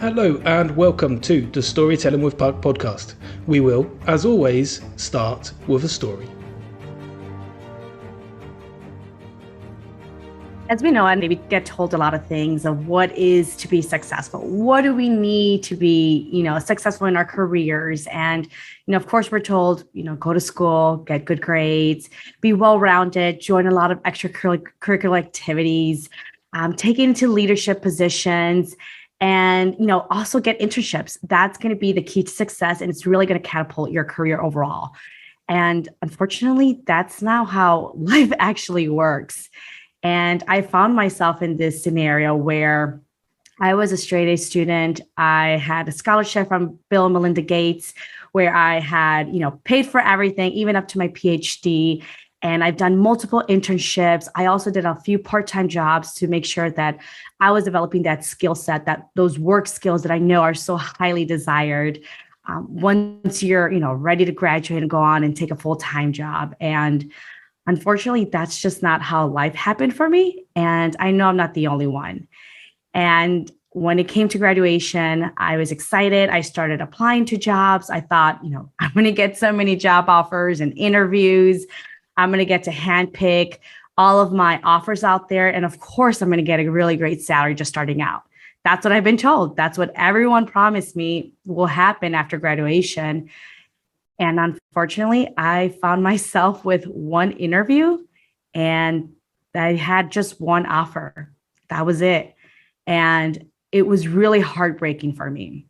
Hello and welcome to the Storytelling with Puck podcast. We will, as always, start with a story. As we know, and we get told a lot of things of what is to be successful. What do we need to be, successful in our careers? And, of course, we're told, go to school, get good grades, be well-rounded, join a lot of extracurricular activities, take into leadership positions, and, also get internships. That's going to be the key to success. And it's really going to catapult your career overall. And unfortunately, that's not how life actually works. And I found myself in this scenario where I was a straight A student. I had a scholarship from Bill and Melinda Gates, where I had, paid for everything, even up to my PhD. And I've done multiple internships. I also did a few part-time jobs to make sure that I was developing that skill set, that those work skills that I know are so highly desired once you're, ready to graduate and go on and take a full-time job. And unfortunately, that's just not how life happened for me. And I know I'm not the only one. And when it came to graduation, I was excited. I started applying to jobs. I thought, I'm going to get so many job offers and interviews. I'm going to get to handpick all of my offers out there. And of course, I'm going to get a really great salary just starting out. That's what I've been told. That's what everyone promised me will happen after graduation. And unfortunately, I found myself with one interview and I had just one offer. That was it. And it was really heartbreaking for me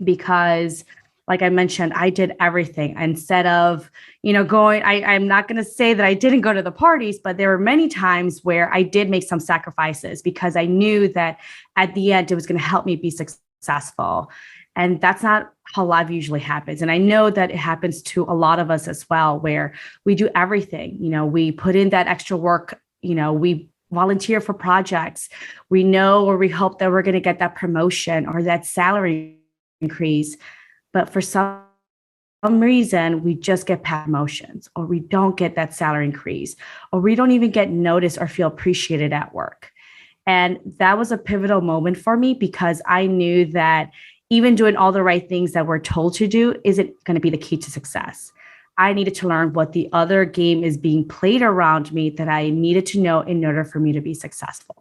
because, like I mentioned, I did everything. Instead of, I'm not going to say that I didn't go to the parties, but there were many times where I did make some sacrifices because I knew that at the end, it was going to help me be successful. And that's not how life usually happens. And I know that it happens to a lot of us as well, where we do everything. We put in that extra work, we volunteer for projects. We know or we hope that we're going to get that promotion or that salary increase. But for some reason, we just get promotions or we don't get that salary increase or we don't even get noticed or feel appreciated at work. And that was a pivotal moment for me because I knew that even doing all the right things that we're told to do isn't going to be the key to success. I needed to learn what the other game is being played around me that I needed to know in order for me to be successful.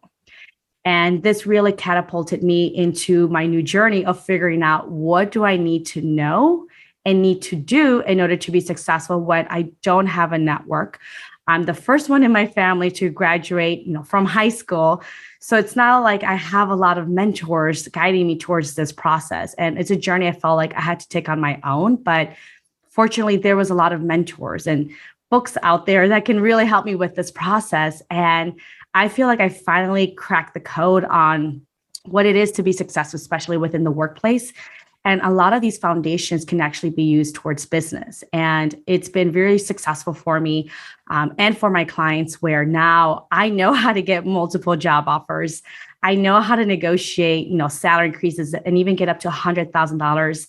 And this really catapulted me into my new journey of figuring out what do I need to know and need to do in order to be successful when I don't have a network. I'm the first one in my family to graduate, from high school. So it's not like I have a lot of mentors guiding me towards this process. And it's a journey I felt like I had to take on my own. But fortunately, there was a lot of mentors and books out there that can really help me with this process. And I feel like I finally cracked the code on what it is to be successful, especially within the workplace. And a lot of these foundations can actually be used towards business. And it's been very successful for me and for my clients, where now I know how to get multiple job offers. I know how to negotiate, salary increases and even get up to $100,000,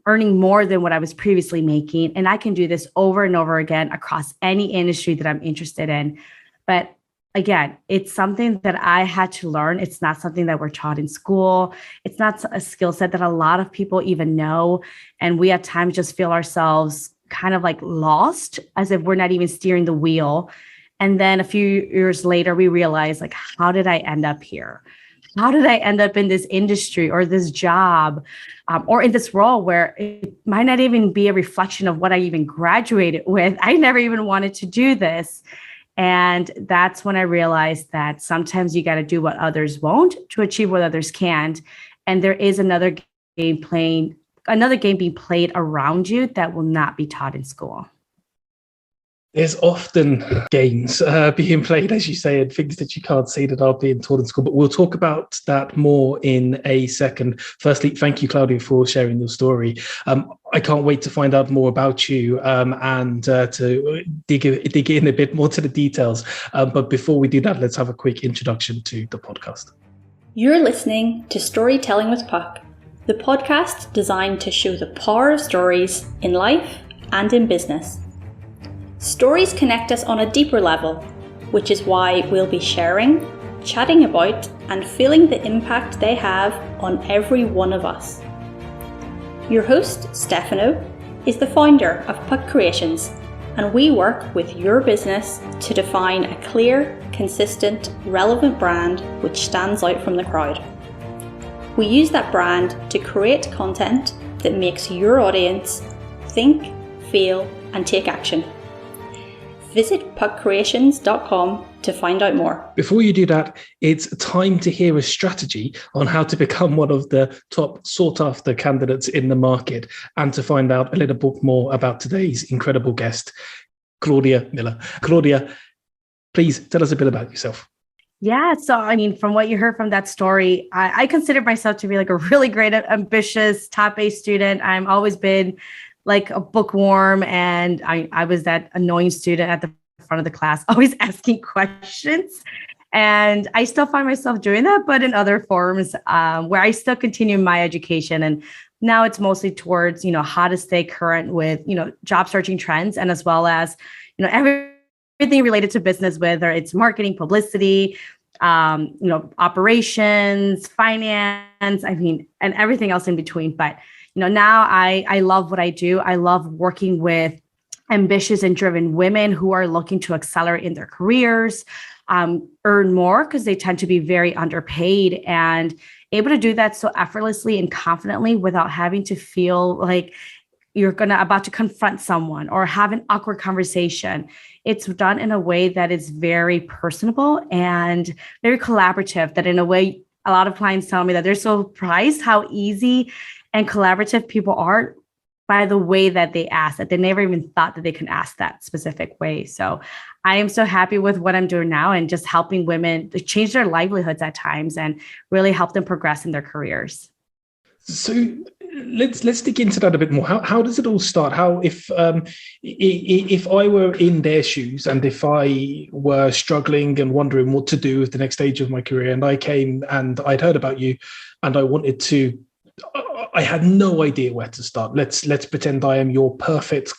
earning more than what I was previously making. And I can do this over and over again across any industry that I'm interested in. But again, it's something that I had to learn. It's not something that we're taught in school. It's not a skill set that a lot of people even know. And we at times just feel ourselves kind of like lost, as if we're not even steering the wheel. And then a few years later, we realize, like, how did I end up here? How did I end up in this industry or this job or in this role where it might not even be a reflection of what I even graduated with? I never even wanted to do this. And that's when I realized that sometimes you got to do what others won't to achieve what others can't. And there is another game being played around you that will not be taught in school. There's often games being played, as you say, and things that you can't see that are being taught in school. But we'll talk about that more in a second. Firstly, thank you, Claudia, for sharing your story. I can't wait to find out more about you and to dig in a bit more to the details. But before we do that, let's have a quick introduction to the podcast. You're listening to Storytelling with Puck, the podcast designed to show the power of stories in life and in business. Stories connect us on a deeper level, which is why we'll be sharing, chatting about and feeling the impact they have on every one of us. Your host, Stefano, is the founder of Puck Creations, and we work with your business to define a clear, consistent, relevant brand which stands out from the crowd. We use that brand to create content that makes your audience think, feel, and take action. Visit puckcreations.com to find out more. Before you do that, it's time to hear a strategy on how to become one of the top sought-after candidates in the market, and to find out a little bit more about today's incredible guest, Claudia Miller. Claudia, please tell us a bit about yourself. Yeah. So, I mean, from what you heard from that story, I consider myself to be like a really great, ambitious, top A student. I've always been like a bookworm, and I was that annoying student at the front of the class, always asking questions. And I still find myself doing that, but in other forms, where I still continue my education. And now it's mostly towards, how to stay current with, job searching trends, and as well as, everything related to business, whether it's marketing, publicity, operations, finance, and everything else in between. But, now I love what I do. I love working with ambitious and driven women who are looking to accelerate in their careers, earn more, because they tend to be very underpaid, and able to do that so effortlessly and confidently without having to feel like you're about to confront someone or have an awkward conversation. It's done in a way that is very personable and very collaborative, that in a way, a lot of clients tell me that they're so surprised how easy and collaborative people are by the way that they ask, that they never even thought that they can ask that specific way. So I am so happy with what I'm doing now, and just helping women to change their livelihoods at times and really help them progress in their careers. So let's dig into that a bit more. How does it all start? How, if I were in their shoes, and if I were struggling and wondering what to do with the next stage of my career, and I came and I'd heard about you, and I had no idea where to start. Let's pretend I am your perfect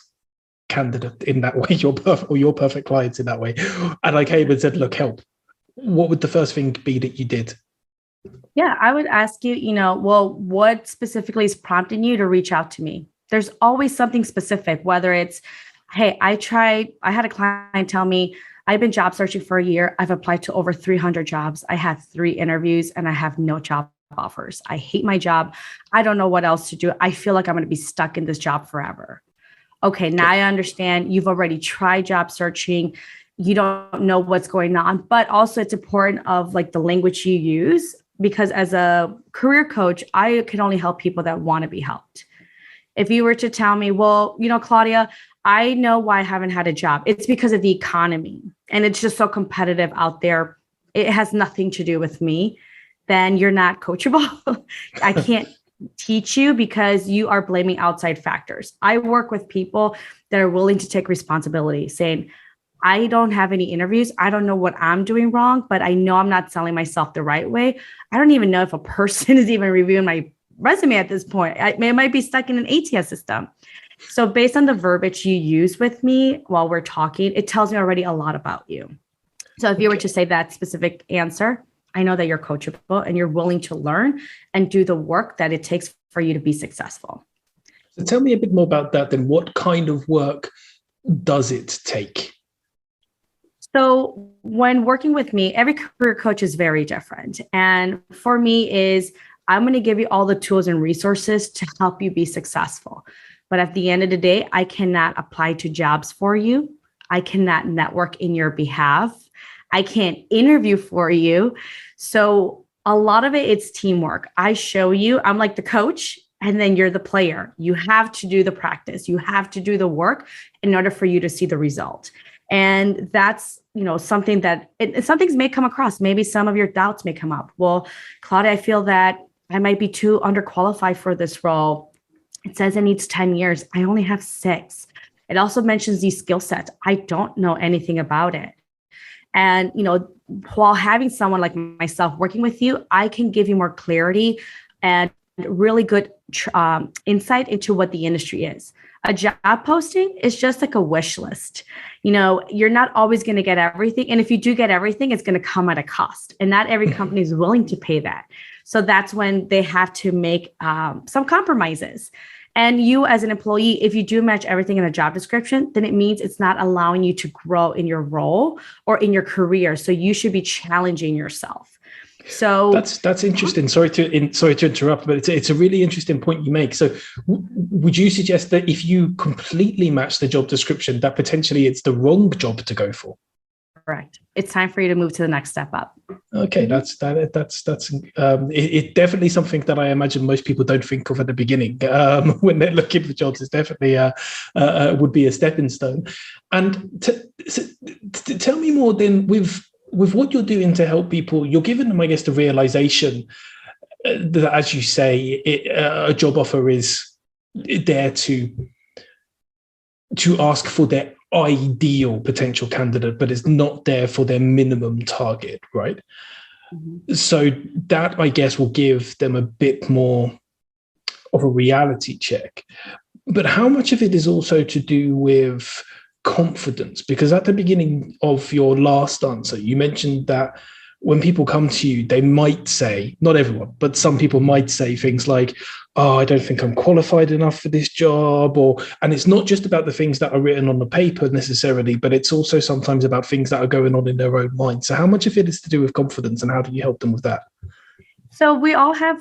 candidate in that way, your perfect clients in that way, and I came and said, "Look, help." What would the first thing be that you did? Yeah, I would ask you, what specifically is prompting you to reach out to me? There's always something specific, whether it's, hey, I had a client tell me, I've been job searching for a year. I've applied to over 300 jobs. I had 3 interviews and I have no job offers. I hate my job. I don't know what else to do. I feel like I'm going to be stuck in this job forever. Okay, now I understand you've already tried job searching. You don't know what's going on, but also it's important of like the language you use, because as a career coach, I can only help people that want to be helped. If you were to tell me, well, Claudia, I know why I haven't had a job. It's because of the economy, and it's just so competitive out there. It has nothing to do with me. Then you're not coachable. I can't teach you, because you are blaming outside factors. I work with people that are willing to take responsibility, saying, I don't have any interviews. I don't know what I'm doing wrong, but I know I'm not selling myself the right way. I don't even know if a person is even reviewing my resume at this point. I might be stuck in an ATS system. So based on the verbiage you use with me while we're talking, it tells me already a lot about you. So if you were to say that specific answer, I know that you're coachable and you're willing to learn and do the work that it takes for you to be successful. So tell me a bit more about that then. What kind of work does it take? So when working with me, every career coach is very different. And for me I'm going to give you all the tools and resources to help you be successful. But at the end of the day, I cannot apply to jobs for you. I cannot network in your behalf. I can't interview for you. So a lot of it's teamwork. I show you, I'm like the coach, and then you're the player. You have to do the practice. You have to do the work in order for you to see the result. And that's, something that some things may come across. Maybe some of your doubts may come up. Well, Claudia, I feel that I might be too underqualified for this role. It says it needs 10 years. I only have 6. It also mentions these skill sets. I don't know anything about it. And, while having someone like myself working with you, I can give you more clarity and really good insight into what the industry is. A job posting is just like a wish list. You're not always going to get everything. And if you do get everything, it's going to come at a cost. And not every company is willing to pay that. So that's when they have to make some compromises. And you as an employee, if you do match everything in a job description, then it means it's not allowing you to grow in your role or in your career. So you should be challenging yourself. So that's interesting. Sorry to interrupt, but it's a really interesting point you make. So would you suggest that if you completely match the job description, that potentially it's the wrong job to go for? Correct. It's time for you to move to the next step up. Okay, that's definitely something that I imagine most people don't think of at the beginning when they're looking for jobs. It's definitely would be a stepping stone. And tell me more then with what you're doing to help people. You're giving them, I guess, the realization that, as you say, a job offer is there to ask for their ideal potential candidate, but it's not there for their minimum target, right? Mm-hmm. So that, I guess, will give them a bit more of a reality check. But how much of it is also to do with confidence? Because at the beginning of your last answer, you mentioned that when people come to you, they might say, not everyone, but some people might say things like, oh, I don't think I'm qualified enough for this job. And it's not just about the things that are written on the paper necessarily, but it's also sometimes about things that are going on in their own mind. So how much of it is to do with confidence, and how do you help them with that? So we all have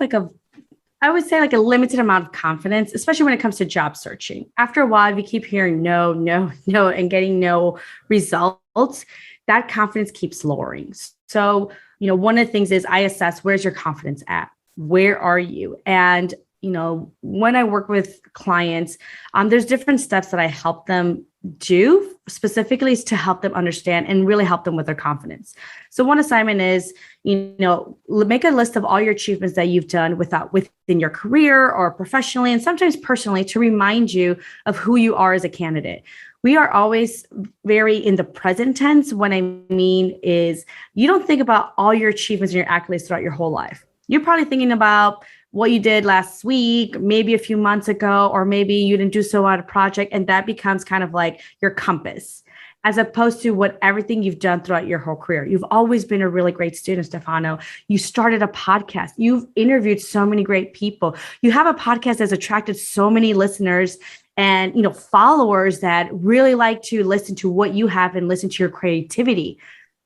I would say a limited amount of confidence, especially when it comes to job searching. After a while, if you keep hearing no, no, no, and getting no results, that confidence keeps lowering. So, one of the things is I assess, where's your confidence at? Where are you? And, when I work with clients, there's different steps that I help them do specifically to help them understand and really help them with their confidence. So one assignment is, make a list of all your achievements that you've done within your career or professionally, and sometimes personally, to remind you of who you are as a candidate. We are always very in the present tense. What I mean is you don't think about all your achievements and your accolades throughout your whole life. You're probably thinking about what you did last week, maybe a few months ago, or maybe you didn't do so on a project, and that becomes kind of like your compass, as opposed to everything you've done throughout your whole career. You've always been a really great student, Stefano. You started a podcast. You've interviewed so many great people. You have a podcast that's attracted so many listeners and followers that really like to listen to what you have and listen to your creativity.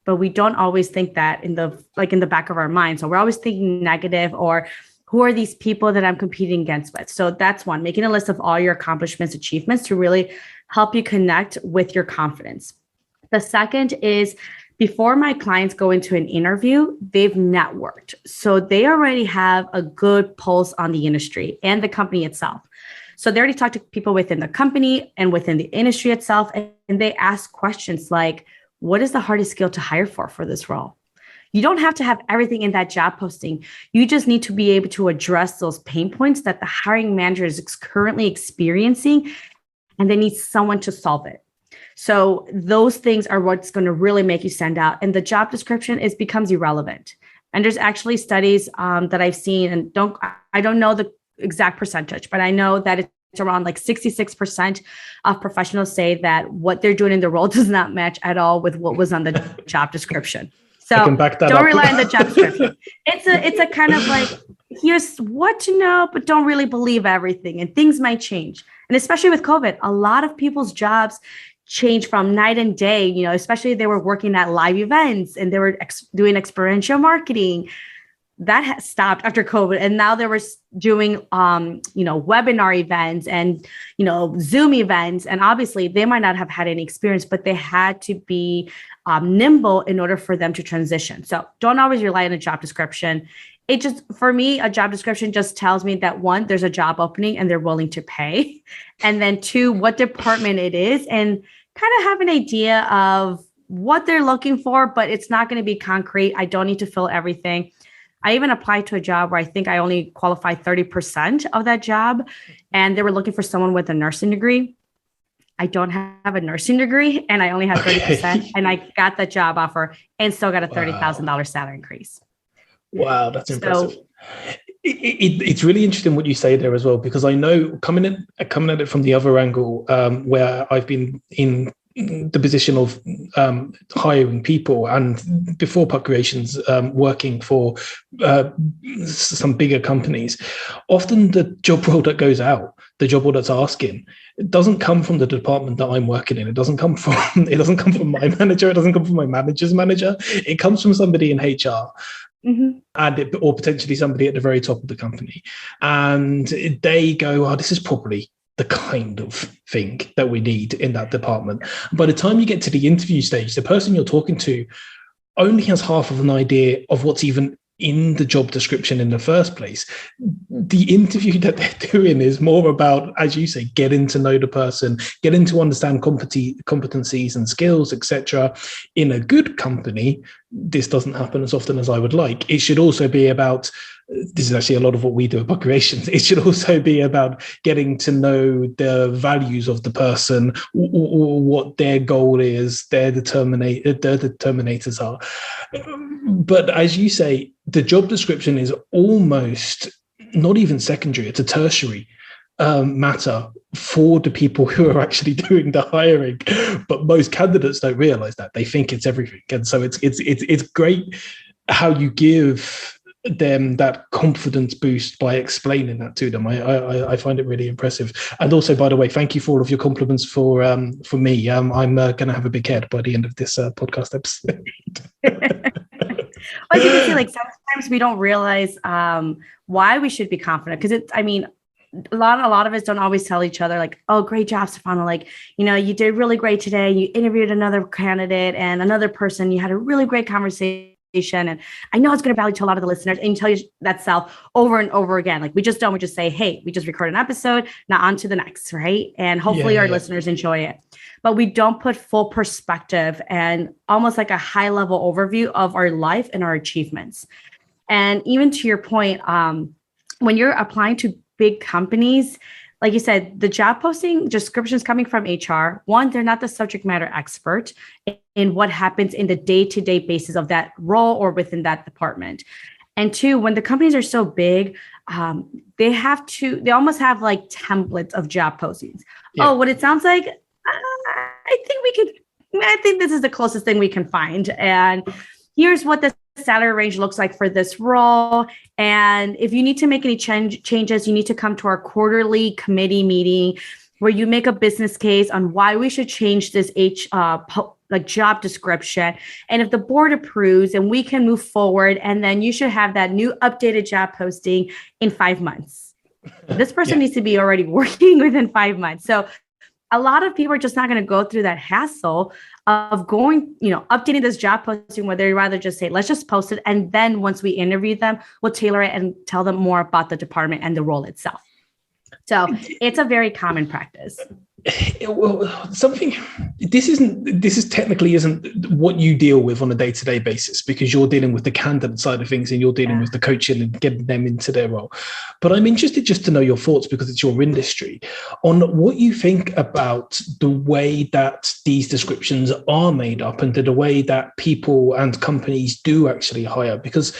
But we don't always think that in the back of our mind. So we're always thinking negative, or who are these people that I'm competing against with? So that's one, making a list of all your accomplishments, achievements to really help you connect with your confidence. The second is, before my clients go into an interview, they've networked. So they already have a good pulse on the industry and the company itself. So they already talked to people within the company and within the industry itself. And they ask questions like, what is the hardest skill to hire for this role? You don't have to have everything in that job posting. You just need to be able to address those pain points that the hiring manager is currently experiencing, and they need someone to solve it. So those things are what's going to really make you stand out. And the job description becomes irrelevant. And there's actually studies that I've seen, and I don't know the exact percentage, but I know that it's around 66% of professionals say that what they're doing in the role does not match at all with what was on the job description. So don't rely on the job description. It's a kind of here's what to know, but don't really believe everything, and things might change. And especially with COVID, a lot of people's jobs change from night and day, especially if they were working at live events and they were doing experiential marketing. That has stopped after COVID. And now they were doing, webinar events and, Zoom events. And obviously they might not have had any experience, but they had to be nimble in order for them to transition. So don't always rely on a job description. For me, a job description just tells me that, one, there's a job opening and they're willing to pay. And then two, what department it is, and kind of have an idea of what they're looking for, but it's not going to be concrete. I don't need to fill everything. I even applied to a job where I think I only qualified 30% of that job, and they were looking for someone with a nursing degree. I don't have a nursing degree, and I only have 30%, and I got the job offer and still got a $30,000 salary increase. Wow, that's impressive. It's really interesting what you say there as well, because I know coming at it from the other angle, where I've been in the position of hiring people, and before Puck Creations, working for some bigger companies. Often the job role that goes out, the job role that's asking, it doesn't come from the department that I'm working in. It doesn't come from my manager. It doesn't come from my manager's manager. It comes from somebody in HR. Mm-hmm. Or potentially somebody at the very top of the company. And they go, oh, this is probably the kind of thing that we need in that department. By the time you get to the interview stage, the person you're talking to only has half of an idea of what's even in the job description in the first place. The interview that they're doing is more about, as you say, getting to know the person, getting to understand competencies and skills, etc. In a good company, this doesn't happen as often as I would like. It should also be about, this is actually a lot of what we do at Puck Creations, it should also be about getting to know the values of the person, or what their goal is, their determinators are. But as you say, the job description is almost not even secondary, it's a tertiary matter for the people who are actually doing the hiring. But most candidates don't realize that. They think it's everything. And so it's great how you give them that confidence boost by explaining that to them. I find it really impressive. And also, by the way, thank you for all of your compliments for me. I'm going to have a big head by the end of this podcast episode. Well, you can see, like, sometimes we don't realize why we should be confident, because a lot of us don't always tell each other, like, oh, great job, Stefano. Like, you did really great today. You interviewed another candidate and another person. You had a really great conversation. And I know it's going to value to a lot of the listeners, and you tell that self over and over again. Like, we just say, hey, we just recorded an episode, now on to the next, right? And hopefully our listeners enjoy it. But we don't put full perspective and almost like a high level overview of our life and our achievements. And even to your point, when you're applying to big companies, like you said, the job posting descriptions coming from HR, one, they're not the subject matter expert in what happens in the day-to-day basis of that role or within that department. And two, when the companies are so big, they almost have like templates of job postings. Yeah. Oh, what it sounds like, I think this is the closest thing we can find. And here's what the salary range looks like for this role. And if you need to make any changes, you need to come to our quarterly committee meeting where you make a business case on why we should change this job description. And if the board approves, and we can move forward, and then you should have that new updated job posting in 5 months. This person needs to be already working within 5 months. So a lot of people are just not going to go through that hassle of going, updating this job posting, where they'd rather just say, let's just post it. And then once we interview them, we'll tailor it and tell them more about the department and the role itself. So it's a very common practice. Well, this technically isn't what you deal with on a day-to-day basis, because you're dealing with the candidate side of things and you're dealing with the coaching and getting them into their role. But I'm interested just to know your thoughts, because it's your industry, on what you think about the way that these descriptions are made up and the way that people and companies do actually hire, because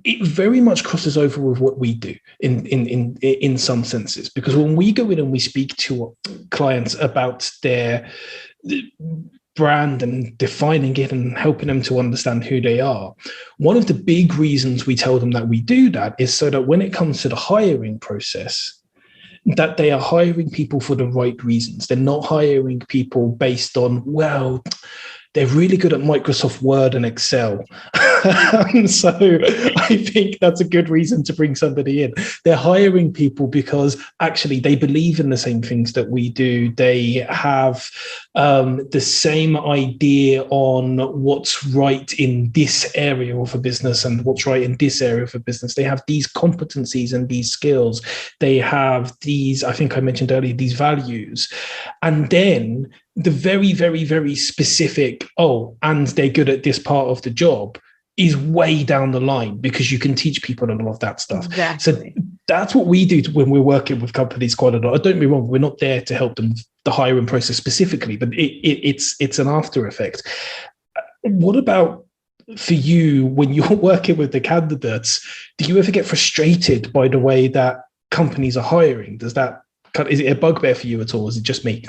it very much crosses over with what we do in some senses. Because when we go in and we speak to clients about their brand and defining it and helping them to understand who they are, one of the big reasons we tell them that we do that is so that when it comes to the hiring process, that they are hiring people for the right reasons. They're not hiring people based on, well, they're really good at Microsoft Word and Excel. So I think that's a good reason to bring somebody in. They're hiring people because actually they believe in the same things that we do. They have the same idea on what's right in this area of a business and what's right in this area of a business. They have these competencies and these skills. They have these, I think I mentioned earlier, these values. And then the very, very, very specific, and they're good at this part of the job, is way down the line, because you can teach people all of that stuff. Exactly. So that's what we do when we're working with companies quite a lot. Don't get me wrong, we're not there to help them the hiring process specifically, but it's an after effect. What about for you, when you're working with the candidates, do you ever get frustrated by the way that companies are hiring? Is it a bugbear for you at all? Is it just me?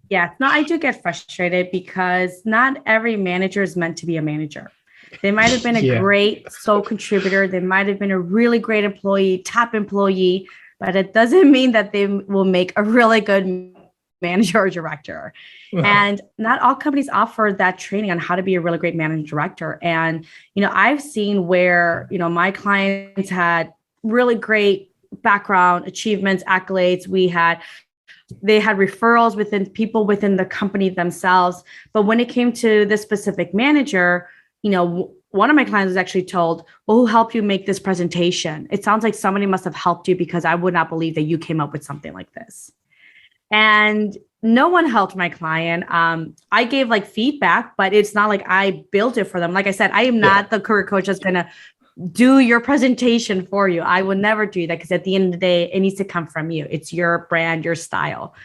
Yeah, no, I do get frustrated because not every manager is meant to be a manager. They might have been a great sole contributor. They might have been a really great employee, top employee, but it doesn't mean that they will make a really good manager or director. And not all companies offer that training on how to be a really great manager director. And, I've seen where, my clients had really great background, achievements, accolades. They had referrals within people within the company themselves. But when it came to this specific manager, one of my clients was actually told, well, who helped you make this presentation? It sounds like somebody must have helped you because I would not believe that you came up with something like this. And no one helped my client. I gave feedback, but it's not like I built it for them. Like I said, I am not the career coach that's going to do your presentation for you. I would never do that because at the end of the day, it needs to come from you. It's your brand, your style.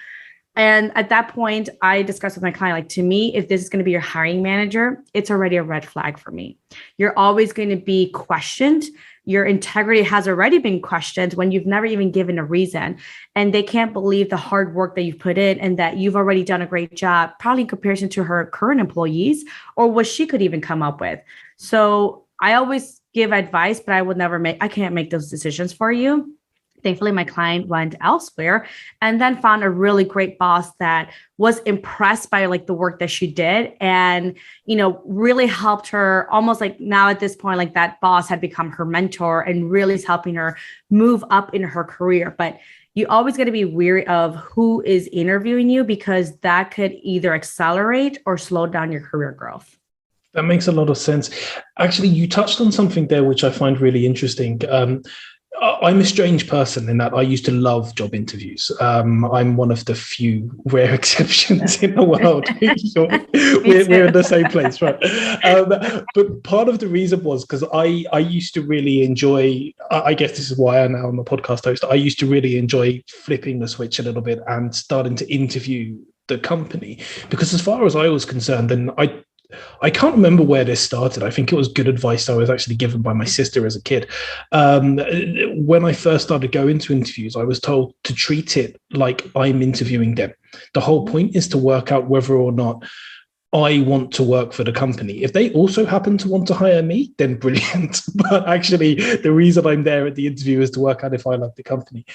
And at that point, I discussed with my client, to me, if this is going to be your hiring manager, it's already a red flag for me. You're always going to be questioned. Your integrity has already been questioned when you've never even given a reason. And they can't believe the hard work that you've put in and that you've already done a great job, probably in comparison to her current employees or what she could even come up with. So I always give advice, but I can't make those decisions for you. Thankfully, my client went elsewhere and then found a really great boss that was impressed by the work that she did and, really helped her almost now at this point, that boss had become her mentor and really is helping her move up in her career. But you always got to be wary of who is interviewing you because that could either accelerate or slow down your career growth. That makes a lot of sense. Actually, you touched on something there, which I find really interesting. I'm a strange person in that I used to love job interviews. I'm one of the few rare exceptions in the world. we're in the same place, right? But part of the reason was because I used to really enjoy, I guess this is why I'm a podcast host, I used to really enjoy flipping the switch a little bit and starting to interview the company. Because as far as I was concerned, and I can't remember where this started. I think it was good advice I was actually given by my sister as a kid. When I first started going to interviews, I was told to treat it like I'm interviewing them. The whole point is to work out whether or not I want to work for the company. If they also happen to want to hire me, then brilliant. But actually, the reason I'm there at the interview is to work out if I like the company.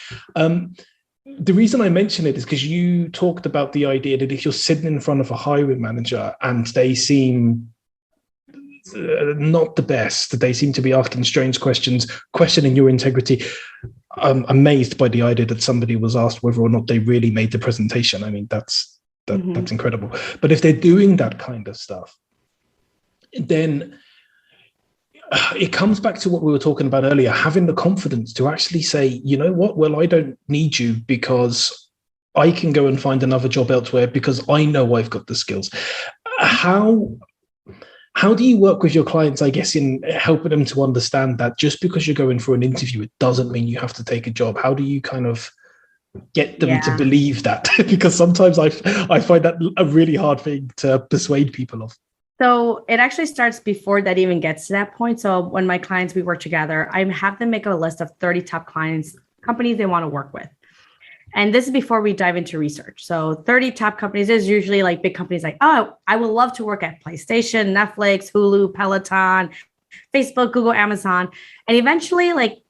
The reason I mention it is because you talked about the idea that if you're sitting in front of a hiring manager and they seem not the best, they seem to be asking strange questions, questioning your integrity. I'm amazed by the idea that somebody was asked whether or not they really made the presentation. I mean, that's incredible. But if they're doing that kind of stuff, then it comes back to what we were talking about earlier, having the confidence to actually say, you know what, well, I don't need you because I can go and find another job elsewhere because I know I've got the skills. How do you work with your clients, I guess, in helping them to understand that just because you're going for an interview, it doesn't mean you have to take a job? How do you kind of get them to believe that? Because sometimes I find that a really hard thing to persuade people of. So it actually starts before that even gets to that point. So when my clients, we work together, I have them make a list of 30 top companies they want to work with. And this is before we dive into research. So 30 top companies is usually like big companies like, oh, I would love to work at PlayStation, Netflix, Hulu, Peloton, Facebook, Google, Amazon. And eventually, like,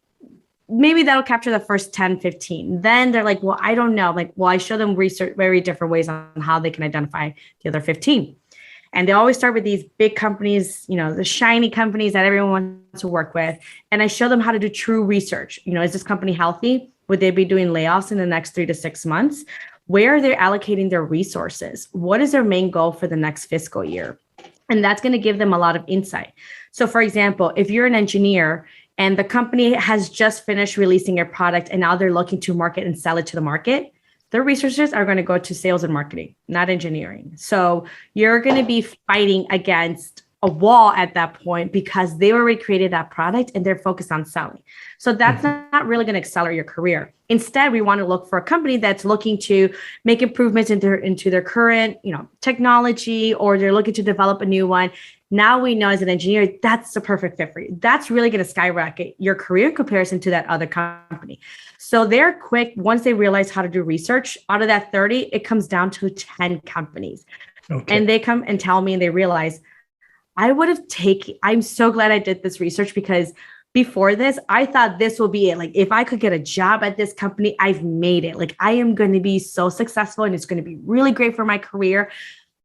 maybe that'll capture the first 10, 15. Then they're like, well, I don't know. Like, well, I show them research, very different ways on how they can identify the other 15. And they always start with these big companies, you know, the shiny companies that everyone wants to work with. And I show them how to do true research. You know, is this company healthy? Would they be doing layoffs in the next 3 to 6 months? Where are they allocating their resources? What is their main goal for the next fiscal year? And that's going to give them a lot of insight. So for example, if you're an engineer and the company has just finished releasing a product and now they're looking to market and sell it to the market, their resources are going to go to sales and marketing, not engineering. So you're going to be fighting against a wall at that point because they already created that product and they're focused on selling. So that's not really going to accelerate your career. Instead, we want to look for a company that's looking to make improvements into their current, technology, or they're looking to develop a new one. Now we know as an engineer, that's the perfect fit for you. That's really going to skyrocket your career in comparison to that other company. So they're quick. Once they realize how to do research, out of that 30, it comes down to 10 companies. Okay. And they come and tell me and they realize, I'm so glad I did this research, because before this, I thought this will be it. Like, if I could get a job at this company, I've made it. Like, I am going to be so successful and it's going to be really great for my career.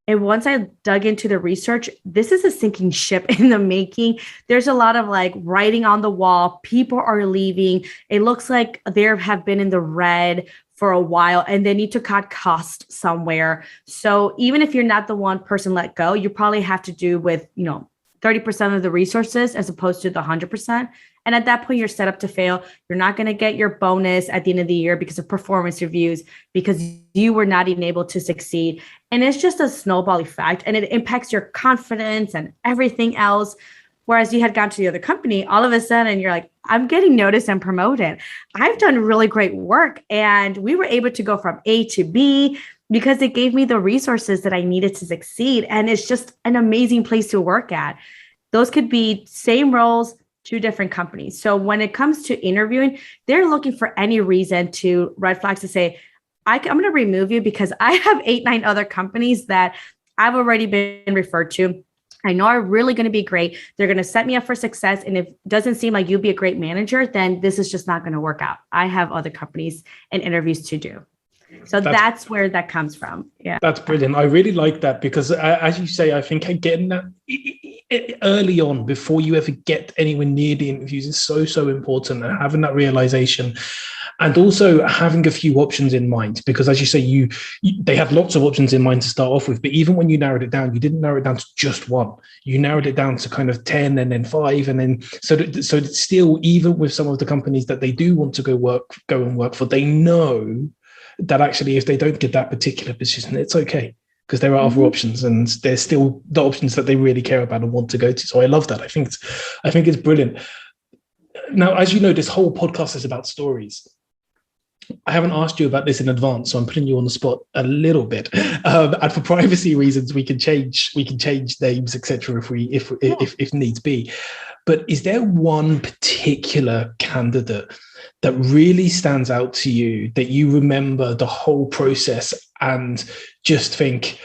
And once I dug into the research, this is a sinking ship in the making. There's a lot of like writing on the wall. People are leaving. It looks like they have been in the red for a while and they need to cut cost somewhere. So even if you're not the one person let go, you probably have to do with, 30% of the resources as opposed to the 100%. And at that point, you're set up to fail. You're not going to get your bonus at the end of the year because of performance reviews, because you were not even able to succeed. And it's just a snowball effect, and it impacts your confidence and everything else. Whereas you had gone to the other company, all of a sudden you're like, I'm getting noticed and promoted. I've done really great work. And we were able to go from A to B because it gave me the resources that I needed to succeed. And it's just an amazing place to work at. Those could be same roles, two different companies. So when it comes to interviewing, they're looking for any reason to red flags to say, I'm going to remove you because I have 8-9 other companies that I've already been referred to. I know are really going to be great. They're going to set me up for success. And if it doesn't seem like you'd be a great manager, then this is just not going to work out. I have other companies and interviews to do. So that's where that comes from. Yeah. That's brilliant. I really like that because as you say, I think getting that early on before you ever get anywhere near the interviews is so important, and having that realization. And also having a few options in mind, because as you say, they had lots of options in mind to start off with. But even when you narrowed it down, you didn't narrow it down to just one. You narrowed it down to kind of 10 and then 5. And then so still, even with some of the companies that they do want to go and work for, they know that actually if they don't get that particular position, it's okay, because there are other options, and there's still the options that they really care about and want to go to. So I love that. I think it's brilliant. Now, as you know, this whole podcast is about stories. I haven't asked you about this in advance, so I'm putting you on the spot a little bit. And for privacy reasons, we can change names, etc. if needs be. But is there one particular candidate that really stands out to you, that you remember the whole process and just think,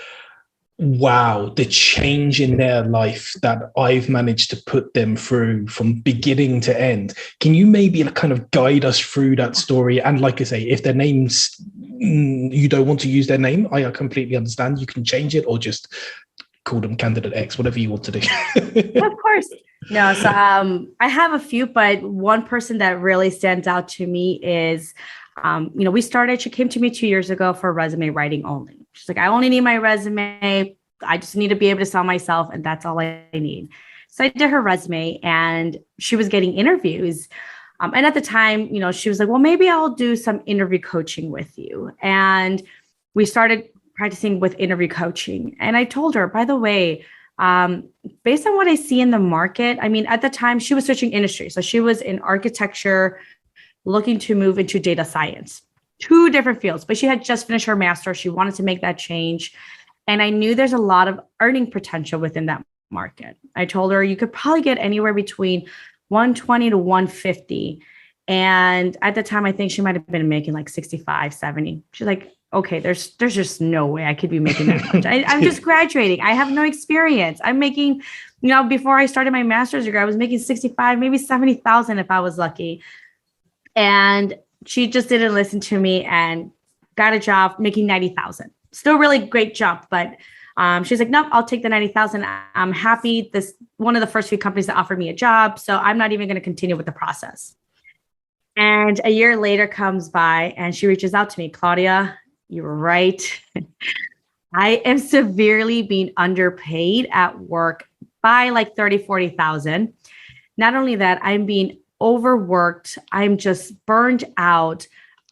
wow, the change in their life that I've managed to put them through from beginning to end? Can you maybe kind of guide us through that story? And like I say, if their names, you don't want to use their name, I completely understand. You can change it or just call them Candidate X, whatever you want to do. Of course. No, so I have a few, but one person that really stands out to me is, she came to me 2 years ago for resume writing only. She's like, I only need my resume. I just need to be able to sell myself, and that's all I need. So I did her resume, and she was getting interviews. And at the time, she was like, well, maybe I'll do some interview coaching with you. And we started practicing with interview coaching. And I told her, by the way, based on what I see in the market, at the time she was switching industry. So she was in architecture, looking to move into data science, 2 different fields, but she had just finished her master's. She wanted to make that change. And I knew there's a lot of earning potential within that market. I told her you could probably get anywhere between 120 to 150. And at the time, I think she might've been making like 65, 70. She's like, okay, there's just no way I could be making that much. I'm just graduating. I have no experience. I'm making, before I started my master's degree, I was making 65, maybe 70,000 if I was lucky. And she just didn't listen to me and got a job making 90,000. Still really great jump, but she's like, nope, I'll take the 90,000. I'm happy. This one of the first few companies that offered me a job, so I'm not even going to continue with the process. And a year later comes by, and she reaches out to me, Claudia, you were right. I am severely being underpaid at work by like 30, 40,000. Not only that, I'm being overworked. I'm just burned out.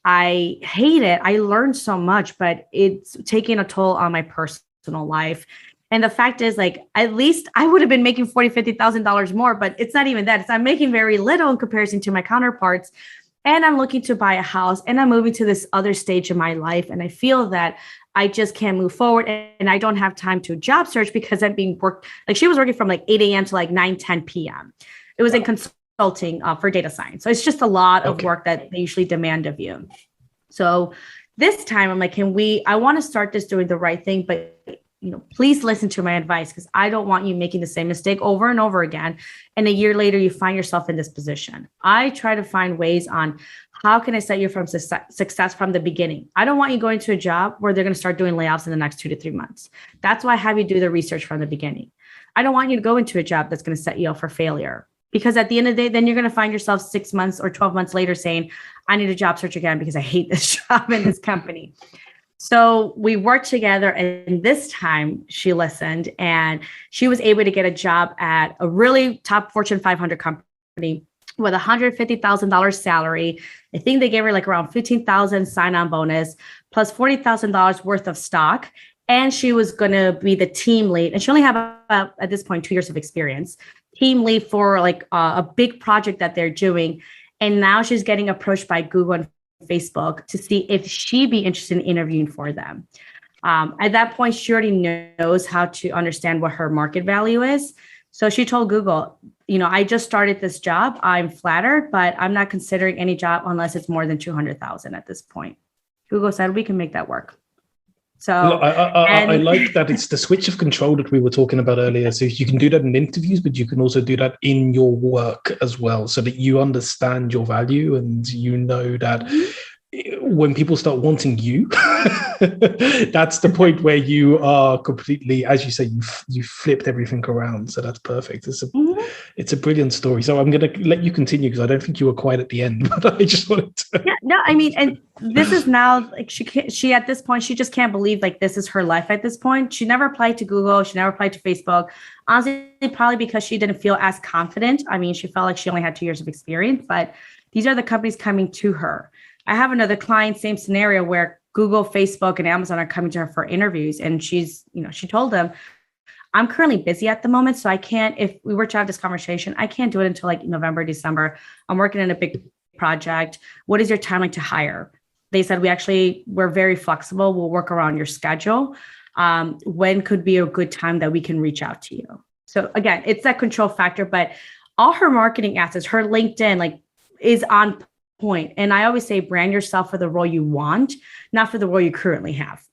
I hate it. I learned so much, but it's taking a toll on my personal life. And the fact is, like, at least I would have been making $40,000, $50,000 more, but it's not even that. I'm making very little in comparison to my counterparts. And I'm looking to buy a house, and I'm moving to this other stage of my life. And I feel that I just can't move forward, and I don't have time to job search because I'm being worked. Like, she was working from like 8 a.m. to like 9, 10 p.m. It was in consulting for data science. So it's just a lot of work that they usually demand of you. So this time I'm like, I want to start this doing the right thing, but please listen to my advice, because I don't want you making the same mistake over and over again. And a year later, you find yourself in this position. I try to find ways on how can I set you from success from the beginning. I don't want you going to a job where they're going to start doing layoffs in the next 2 to 3 months. That's why I have you do the research from the beginning. I don't want you to go into a job that's going to set you up for failure, because at the end of the day, then you're going to find yourself 6 months or 12 months later saying, I need a job search again because I hate this job in this company. So we worked together, and this time she listened, and she was able to get a job at a really top Fortune 500 company with $150,000 salary. I think they gave her like around $15,000 sign-on bonus plus $40,000 worth of stock. And she was going to be the team lead. And she only had about, at this point, 2 years of experience, team lead for like a big project that they're doing. And now she's getting approached by Google and Facebook to see if she'd be interested in interviewing for them. At that point, she already knows how to understand what her market value is. So she told Google, I just started this job. I'm flattered, but I'm not considering any job unless it's more than 200,000 at this point. Google said, we can make that work. So I like that it's the switch of control that we were talking about earlier. So you can do that in interviews, but you can also do that in your work as well, so that you understand your value and you know that when people start wanting you, that's the point where you are completely, as you say, you flipped everything around. So that's perfect. It's a brilliant story. So I'm going to let you continue, because I don't think you were quite at the end, but I just wanted to. Yeah, no, I mean, and this is now like she at this point, she just can't believe like this is her life at this point. She never applied to Google. She never applied to Facebook. Honestly, probably because she didn't feel as confident. I mean, she felt like she only had 2 years of experience, but these are the companies coming to her. I have another client, same scenario, where Google, Facebook, and Amazon are coming to her for interviews. And she told them, I'm currently busy at the moment. So I can't, if we were to have this conversation, I can't do it until like November, December. I'm working on a big project. What is your timeline to hire? They said, we're very flexible. We'll work around your schedule. When could be a good time that we can reach out to you? So again, it's that control factor, but all her marketing assets, her LinkedIn, like, is on point. And I always say, brand yourself for the role you want, not for the role you currently have.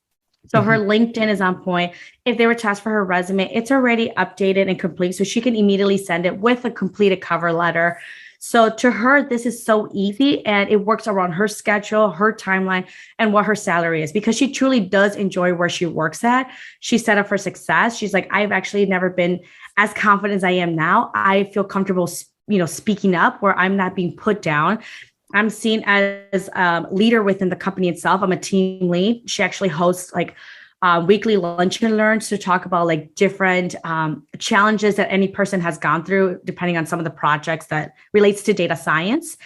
So her LinkedIn is on point. If they were to ask for her resume, it's already updated and complete. So she can immediately send it with a completed cover letter. So to her, this is so easy, and it works around her schedule, her timeline, and what her salary is, because she truly does enjoy where she works at. She's set up for success. She's like, I've actually never been as confident as I am now. I feel comfortable, speaking up where I'm not being put down. I'm seen as a leader within the company itself. I'm a team lead. She actually hosts like weekly lunch and learns to talk about like different challenges that any person has gone through, depending on some of the projects that relates to data science.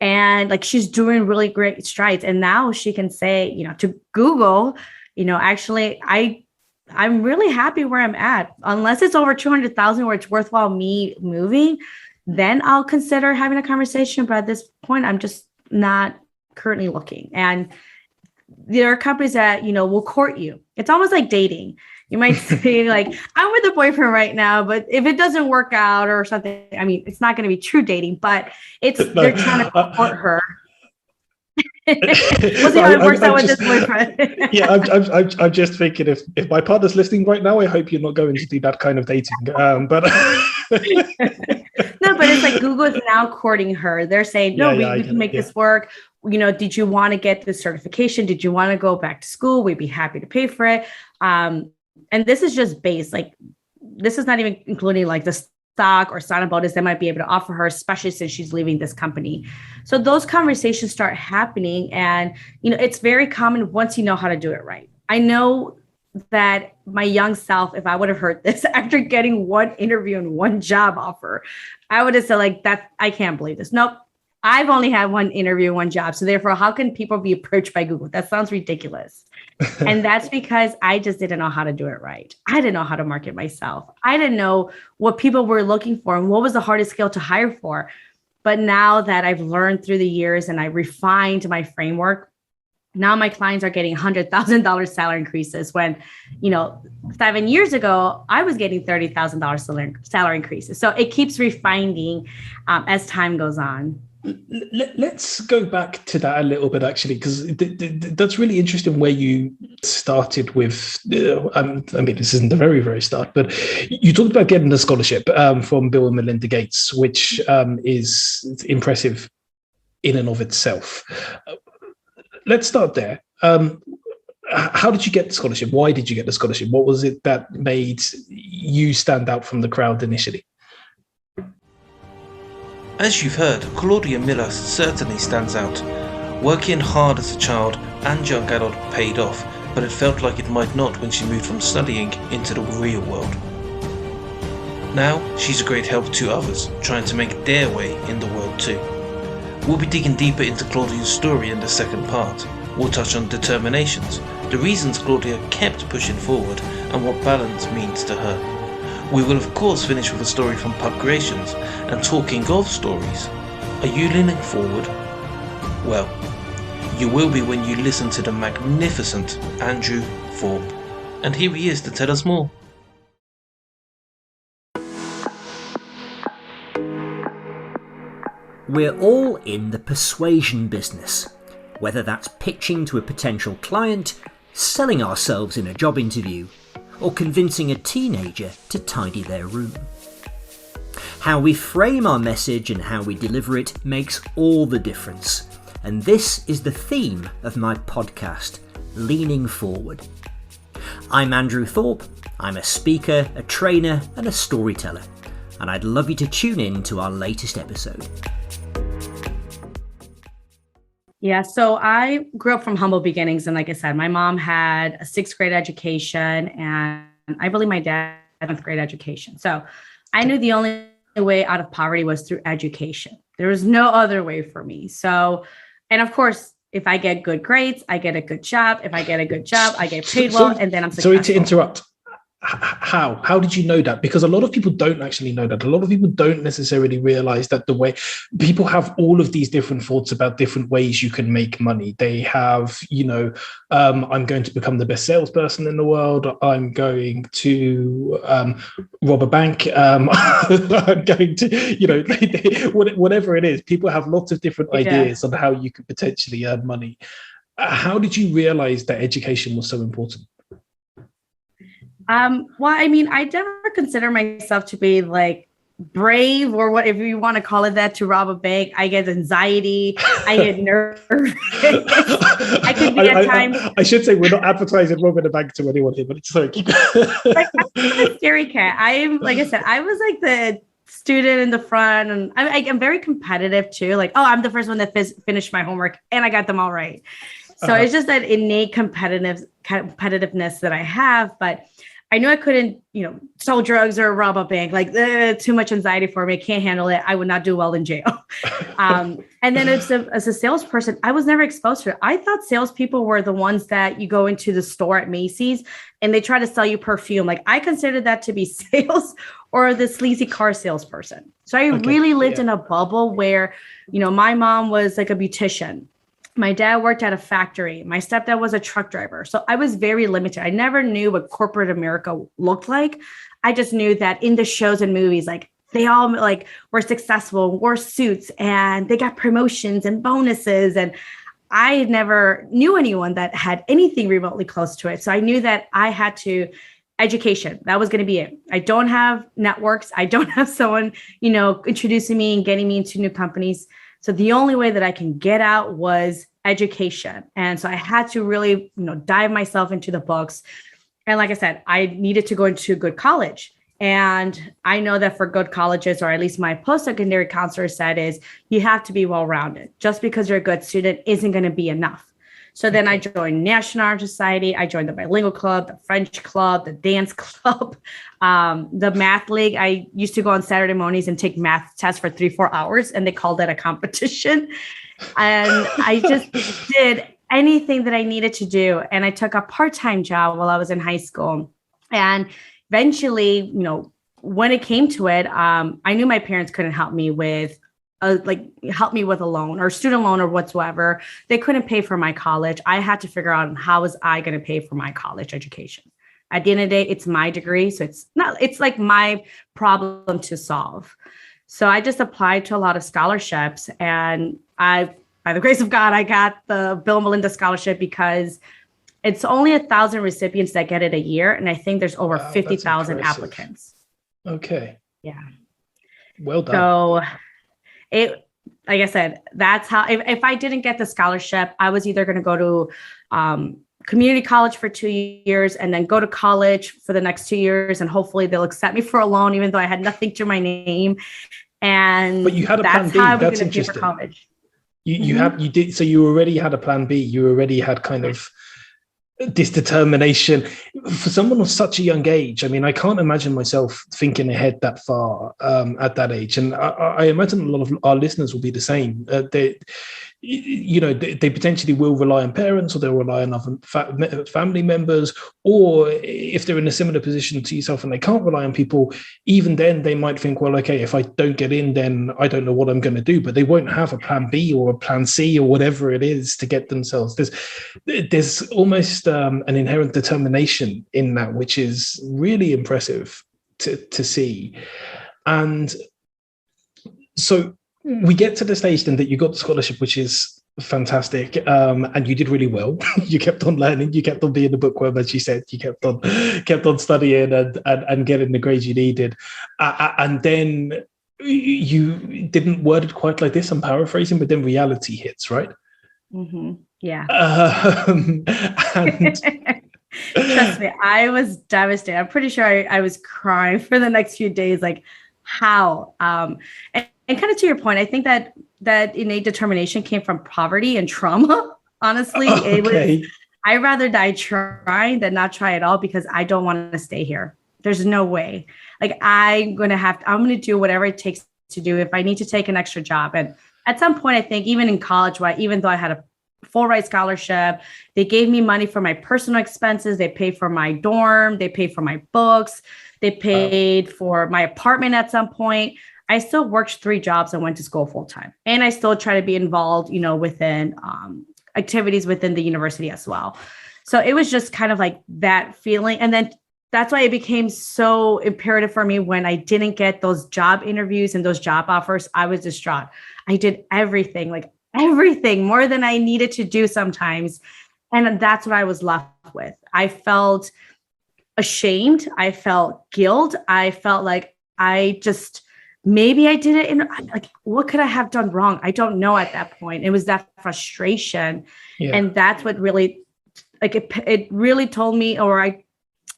And like, she's doing really great strides. And now she can say, to Google, actually, I'm really happy where I'm at. Unless it's over 200,000 where it's worthwhile me moving, then I'll consider having a conversation. But at this point, I'm just not currently looking. And there are companies that, will court you. It's almost like dating. You might say like, I'm with a boyfriend right now, but if it doesn't work out or something, I mean, it's not going to be true dating, but they're trying to court her. We'll see how it works out with this boyfriend. Yeah, I'm just thinking, if my partner's listening right now, I hope you're not going to do that kind of dating. But no, but it's like Google is now courting her. They're saying, no, we can make this work. Did you want to get this certification? Did you want to go back to school? We'd be happy to pay for it. And this is just base. Like, this is not even including like the stock or sign-on bonus they might be able to offer her, especially since she's leaving this company. So those conversations start happening. And, it's very common once you know how to do it right. I know that my young self, if I would have heard this after getting one interview and one job offer, I would have said like, that I can't believe this. Nope. I've only had one interview, one job. So therefore, how can people be approached by Google? That sounds ridiculous. And that's because I just didn't know how to do it right. I didn't know how to market myself. I didn't know what people were looking for and what was the hardest skill to hire for. But now that I've learned through the years and I refined my framework, now my clients are getting $100,000 salary increases when, 7 years ago, I was getting $30,000 salary increases. So it keeps refining as time goes on. Let's go back to that a little bit, actually, because that's really interesting where you started with. This isn't the very, very start, but you talked about getting a scholarship from Bill and Melinda Gates, which is impressive in and of itself. Let's start there. How did you get the scholarship? Why did you get the scholarship? What was it that made you stand out from the crowd initially? As you've heard, Claudia Miller certainly stands out. Working hard as a child and young adult paid off, but it felt like it might not when she moved from studying into the real world. Now, she's a great help to others, trying to make their way in the world too. We'll be digging deeper into Claudia's story in the second part. We'll touch on determinations, the reasons Claudia kept pushing forward, and what balance means to her. We will of course finish with a story from Puck Creations, and talking of stories, are you leaning forward? Well, you will be when you listen to the magnificent Andrew Thorpe, and here he is to tell us more. We're all in the persuasion business, whether that's pitching to a potential client, selling ourselves in a job interview, or convincing a teenager to tidy their room. How we frame our message and how we deliver it makes all the difference. And this is the theme of my podcast, Leaning Forward. I'm Andrew Thorpe. I'm a speaker, a trainer, and a storyteller. And I'd love you to tune in to our latest episode. Yeah, so I grew up from humble beginnings. And like I said, my mom had a 6th grade education, and I believe my dad had a 7th grade education. So I knew the only way out of poverty was through education. There was no other way for me. So, and of course, if I get good grades, I get a good job. If I get a good job, I get paid well, and then I'm successful. Sorry to interrupt. How did you know that? Because a lot of people don't actually know that. A lot of people don't necessarily realize that the way people have all of these different thoughts about different ways you can make money. They have, I'm going to become the best salesperson in the world. I'm going to rob a bank. I'm going to, whatever it is. People have lots of different ideas on how you could potentially earn money. How did you realize that education was so important? Well, I never consider myself to be like brave or whatever you want to call it that to rob a bank. I get anxiety. I get nervous. I could be at times. I should say we're not advertising robbing a bank to anyone here, but it's sorry. Like, I'm a scary cat. Like I said, I was like the student in the front, and I'm very competitive too. Like, I'm the first one that finished my homework and I got them all right. So it's just that innate competitiveness that I have, but I knew I couldn't, sell drugs or rob a bank, like too much anxiety for me. I can't handle it. I would not do well in jail. And then as a salesperson, I was never exposed to it. I thought salespeople were the ones that you go into the store at Macy's and they try to sell you perfume. Like I considered that to be sales or the sleazy car salesperson. So I really lived in a bubble where, my mom was like a beautician. My dad worked at a factory. My stepdad was a truck driver. So I was very limited. I never knew what corporate America looked like. I just knew that in the shows and movies, like they all were successful, wore suits, and they got promotions and bonuses. And I never knew anyone that had anything remotely close to it. So I knew that I had to education. That was going to be it. I don't have networks. I don't have someone, introducing me and getting me into new companies. So the only way that I can get out was education. And so I had to really, dive myself into the books. And like I said, I needed to go into a good college. And I know that for good colleges, or at least my post-secondary counselor said, is you have to be well-rounded. Just because you're a good student isn't going to be enough. So then I joined National Honor Society. I joined the bilingual club, the French club, the dance club, the math league. I used to go on Saturday mornings and take math tests for 3-4 hours, and they called it a competition. And I just did anything that I needed to do. And I took a part-time job while I was in high school. And eventually, you know, when it came to it, I knew my parents couldn't help me with a loan or student loan or whatsoever. They couldn't pay for my college. I had to figure out how was I going to pay for my college education. At the end of the day, it's my degree. So it's like my problem to solve. So I just applied to a lot of scholarships, and by the grace of God, I got the Bill and Melinda Scholarship because it's only 1,000 recipients that get it a year. And I think there's over 50,000 applicants. Okay. Yeah. Well done. So like I said, that's how, if I didn't get the scholarship, I was either going to go to community college for 2 years and then go to college for the next 2 years. And hopefully they'll accept me for a loan, even though I had nothing to my name. But you had a plan B. That's interesting. You did. So you already had a plan B. You already had kind of this determination. For someone of such a young age, I mean, I can't imagine myself thinking ahead that far at that age. And I imagine a lot of our listeners will be the same. They potentially will rely on parents, or they'll rely on other family members, or if they're in a similar position to yourself and they can't rely on people, even then they might think, well, okay, if I don't get in, then I don't know what I'm going to do. But they won't have a plan B or a plan C or whatever it is to get themselves. There's almost an inherent determination in that, which is really impressive to see. And so we get to the stage then that you got the scholarship, which is fantastic, and you did really well. You kept on learning, you kept on being the bookworm, as you said, you kept on studying and getting the grades you needed, and then you didn't word it quite like this, I'm paraphrasing, but then reality hits, right? Mm-hmm. Yeah. And trust me, I was devastated. I'm pretty sure I was crying for the next few days, like how and kind of to your point, I think that innate determination came from poverty and trauma. Honestly, I'd rather die trying than not try at all, because I don't want to stay here. There's no way. Like I'm going to do whatever it takes to do if I need to take an extra job. And at some point, I think even in college, even though I had a full ride scholarship, they gave me money for my personal expenses. They paid for my dorm. They paid for my books. They paid for my apartment at some point. I still worked 3 jobs and went to school full time. And I still try to be involved, within activities within the university as well. So it was just kind of like that feeling. And then that's why it became so imperative for me when I didn't get those job interviews and those job offers. I was distraught. I did everything more than I needed to do sometimes. And that's what I was left with. I felt ashamed. I felt guilt. I felt like maybe I did it what could I have done wrong? I don't know at that point. It was that frustration. Yeah. And that's what really, it really told me, or I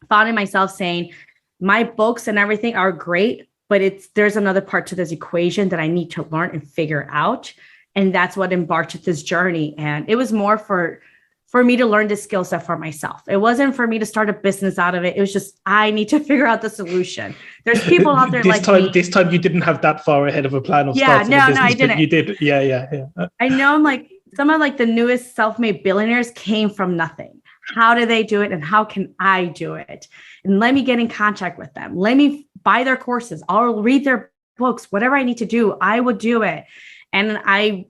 found in myself saying, my books and everything are great, but there's another part to this equation that I need to learn and figure out. And that's what embarked this journey. And it was more for me to learn this skill set for myself. It wasn't for me to start a business out of it. It was just, I need to figure out the solution. There's people out there This time you didn't have that far ahead of a plan of starting a business, I didn't. You did. Yeah. I know some of the newest self-made billionaires came from nothing. How do they do it? And how can I do it? And let me get in contact with them. Let me buy their courses. I'll read their books. Whatever I need to do, I would do it. And I,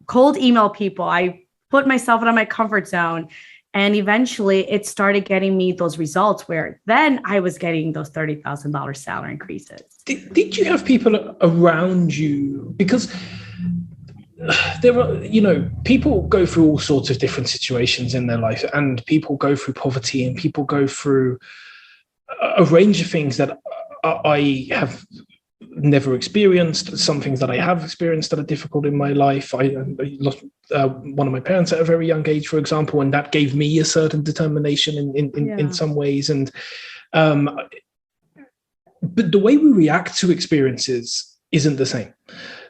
cold email people. I put myself out of my comfort zone. And eventually it started getting me those results where then I was getting those $30,000 salary increases. Did you have people around you? Because there are, people go through all sorts of different situations in their life, and people go through poverty, and people go through a range of things that I have never experienced. Some things that I have experienced that are difficult in my life. I lost one of my parents at a very young age, for example, and that gave me a certain determination in some ways. And but the way we react to experiences isn't the same.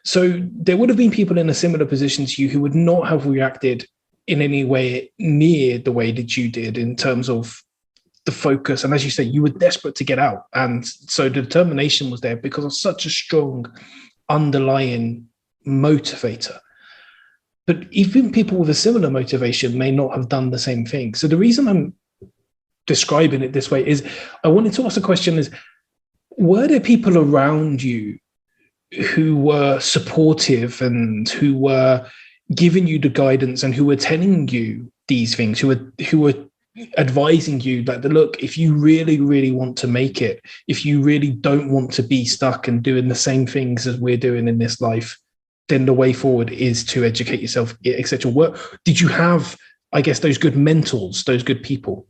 So there would have been people in a similar position to you who would not have reacted in any way near the way that you did in terms of the focus. And as you say, you were desperate to get out. And so the determination was there because of such a strong underlying motivator. But even people with a similar motivation may not have done the same thing. So the reason I'm describing it this way is I wanted to ask the question is, were there people around you who were supportive and who were giving you the guidance and who were telling you these things, who were advising you that, look, if you really, really want to make it, if you really don't want to be stuck and doing the same things as we're doing in this life, then the way forward is to educate yourself, etc. Did you have, I guess, those good mentors, those good people?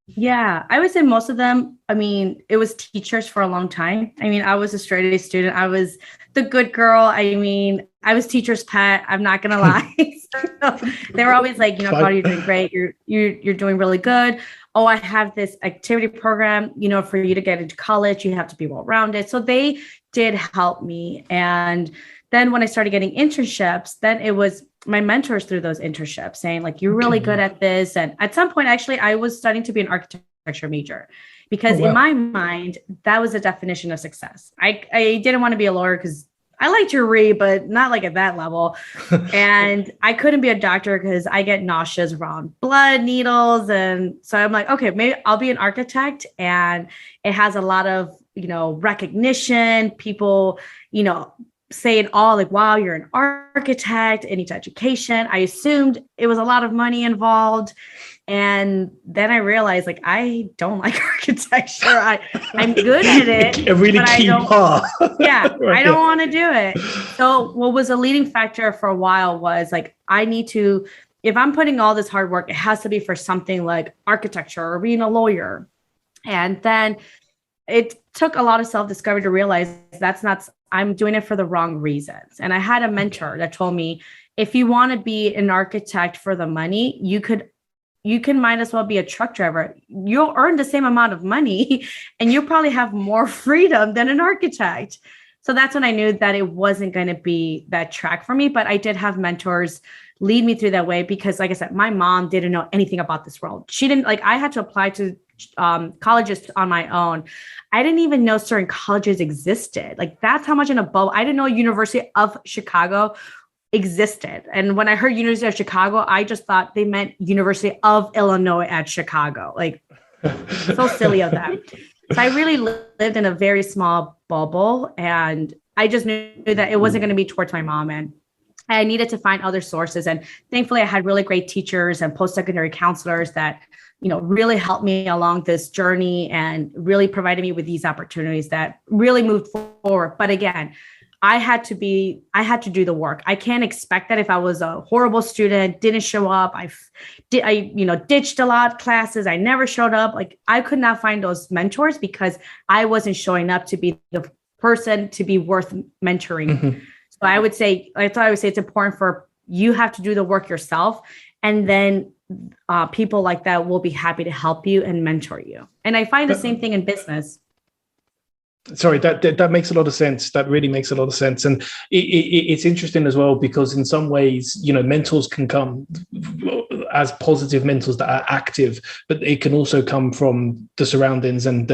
Yeah, I would say most of them, I mean, it was teachers for a long time. I mean, I was a straight A student. I was the good girl. I mean, I was teacher's pet. I'm not going to lie. So they were always like, Claudia, you're doing great. You're doing really good. Oh, I have this activity program, for you to get into college, you have to be well-rounded. So they did help me. And then when I started getting internships, then it was my mentors through those internships saying like, you're really good at this. And at some point, actually, I was studying to be an architecture major because in my mind, that was a definition of success. I didn't want to be a lawyer because I like to read, but not like at that level. And I couldn't be a doctor because I get nauseous around blood, needles. And so I'm like, okay, maybe I'll be an architect. And it has a lot of, recognition, people, saying all like, wow, you're an architect, it needs education. I assumed it was a lot of money involved. And then I realized like, I don't like architecture. I'm good at it. A really key part. Yeah, I don't want to do it. So what was a leading factor for a while was like, I need to, if I'm putting all this hard work, it has to be for something like architecture or being a lawyer. And then it took a lot of self-discovery to realize I'm doing it for the wrong reasons. And I had a mentor that told me, if you want to be an architect for the money, you can might as well be a truck driver. You'll earn the same amount of money and you'll probably have more freedom than an architect. So that's when I knew that it wasn't going to be that track for me. But I did have mentors lead me through that way because, like I said, my mom didn't know anything about this world. She didn't I had to apply to colleges on my own. I didn't even know certain colleges existed. Like that's how much in a bubble. I didn't know University of Chicago existed. And when I heard University of Chicago, I just thought they meant University of Illinois at Chicago. Like so silly of them. So I really lived in a very small bubble. And I just knew that it wasn't going to be towards my mom. And I needed to find other sources. And thankfully I had really great teachers and post-secondary counselors that really helped me along this journey and really provided me with these opportunities that really moved forward. But again, I had to do the work. I can't expect that if I was a horrible student, didn't show up. I ditched a lot of classes. I never showed up. Like I could not find those mentors because I wasn't showing up to be the person to be worth mentoring. Mm-hmm. So I would say it's important for you have to do the work yourself. And then people like that will be happy to help you and mentor you. And I find the same thing in business. Sorry, that makes a lot of sense. That really makes a lot of sense. And it's interesting as well, because in some ways, mentors can come as positive mentors that are active, but it can also come from the surroundings and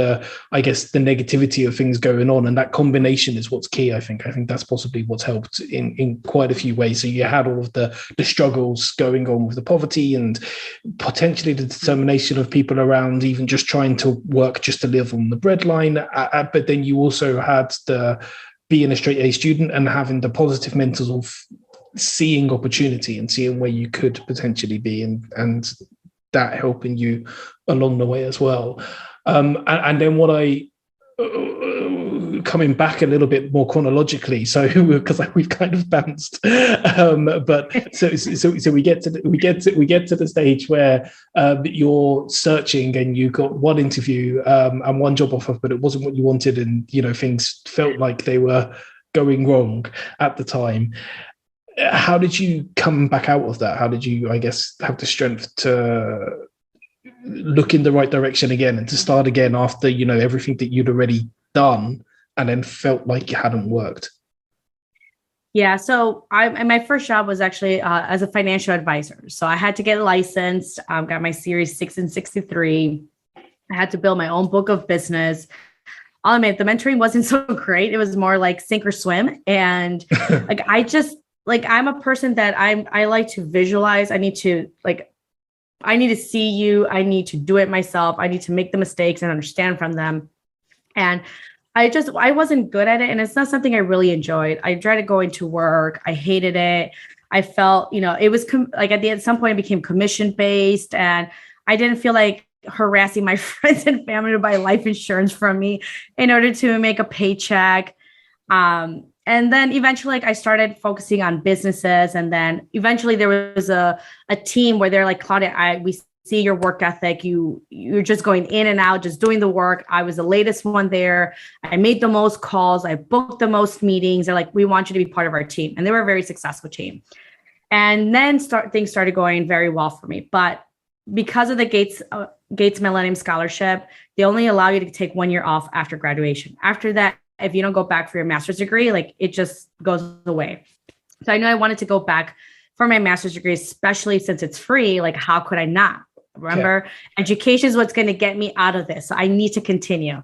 I guess the negativity of things going on. And that combination is what's key, I think. I think that's possibly what's helped in quite a few ways. So you had all of the struggles going on with the poverty and potentially the determination of people around even just trying to work just to live on the breadline. But then you also had the being a straight A student and having the positive mentors of seeing opportunity and seeing where you could potentially be and that helping you along the way as well. And then what I coming back a little bit more chronologically, so because we've kind of bounced, but so we get to the stage where you're searching and you got one interview and one job offer, but it wasn't what you wanted, and things felt like they were going wrong at the time. How did you come back out of that? How did you, I guess, have the strength to look in the right direction again and to start again after everything that you'd already done and then felt like it hadn't worked? Yeah. So my first job was actually as a financial advisor. So I had to get licensed, got my Series 6 and 63. I had to build my own book of business. I'll admit the mentoring wasn't so great. It was more like sink or swim. And like, I'm a person that I like to visualize. I need to see you. I need to do it myself. I need to make the mistakes and understand from them. And I wasn't good at it. And it's not something I really enjoyed. I dreaded going to work. I hated it. I felt, it was at some point it became commission based, and I didn't feel like harassing my friends and family to buy life insurance from me in order to make a paycheck. And then eventually I started focusing on businesses. And then eventually there was a team where they're like, Claudia, we see your work ethic. You're just going in and out, just doing the work. I was the latest one there. I made the most calls. I booked the most meetings. They're like, we want you to be part of our team. And they were a very successful team. And then things started going very well for me. But because of the Gates Millennium Scholarship, they only allow you to take 1 year off after graduation. After that, if you don't go back for your master's degree, it just goes away. So I knew I wanted to go back for my master's degree, especially since it's free. How could I not? Remember, education is what's going to get me out of this. So I need to continue.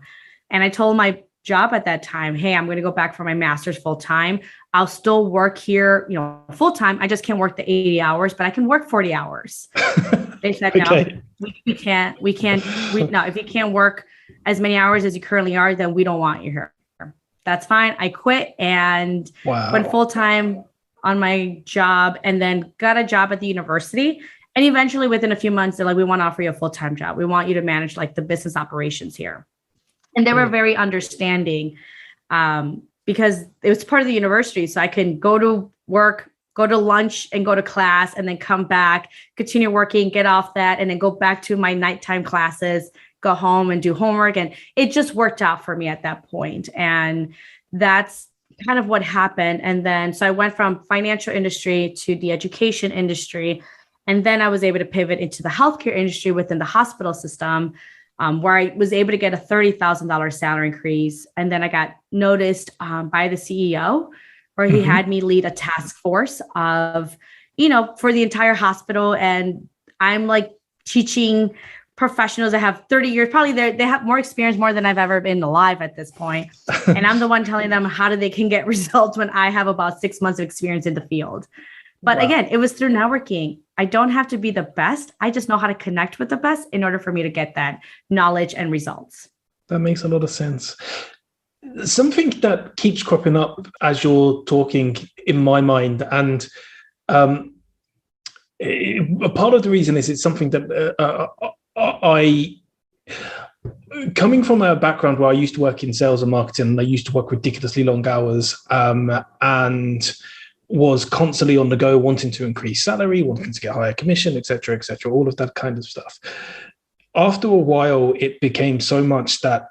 And I told my job at that time, hey, I'm going to go back for my master's full time. I'll still work here, full time. I just can't work the 80 hours, but I can work 40 hours. They said, no, we can't. No, if you can't work as many hours as you currently are, then we don't want you here. That's fine. I quit and went full time on my job, and then got a job at the university. And eventually within a few months, they're like, we want to offer you a full-time job. We want you to manage the business operations here. And they were very understanding because it was part of the university. So I can go to work, go to lunch, and go to class, and then come back, continue working, get off that, and then go back to my nighttime classes, go home and do homework. And it just worked out for me at that point. And that's kind of what happened. And then, so I went from financial industry to the education industry. And then I was able to pivot into the healthcare industry within the hospital system, where I was able to get a $30,000 salary increase. And then I got noticed by the CEO, where he had me lead a task force of, for the entire hospital. And I'm teaching professionals that have 30 years, probably they have more experience, more than I've ever been alive at this point. And I'm the one telling them how they can get results when I have about 6 months of experience in the field. But again, it was through networking. I don't have to be the best. I just know how to connect with the best in order for me to get that knowledge and results. That makes a lot of sense. Something that keeps cropping up as you're talking in my mind, and a part of the reason is it's something that coming from a background where I used to work in sales and marketing, and I used to work ridiculously long hours, and was constantly on the go, wanting to increase salary, wanting to get higher commission, et cetera, all of that kind of stuff. After a while, it became so much that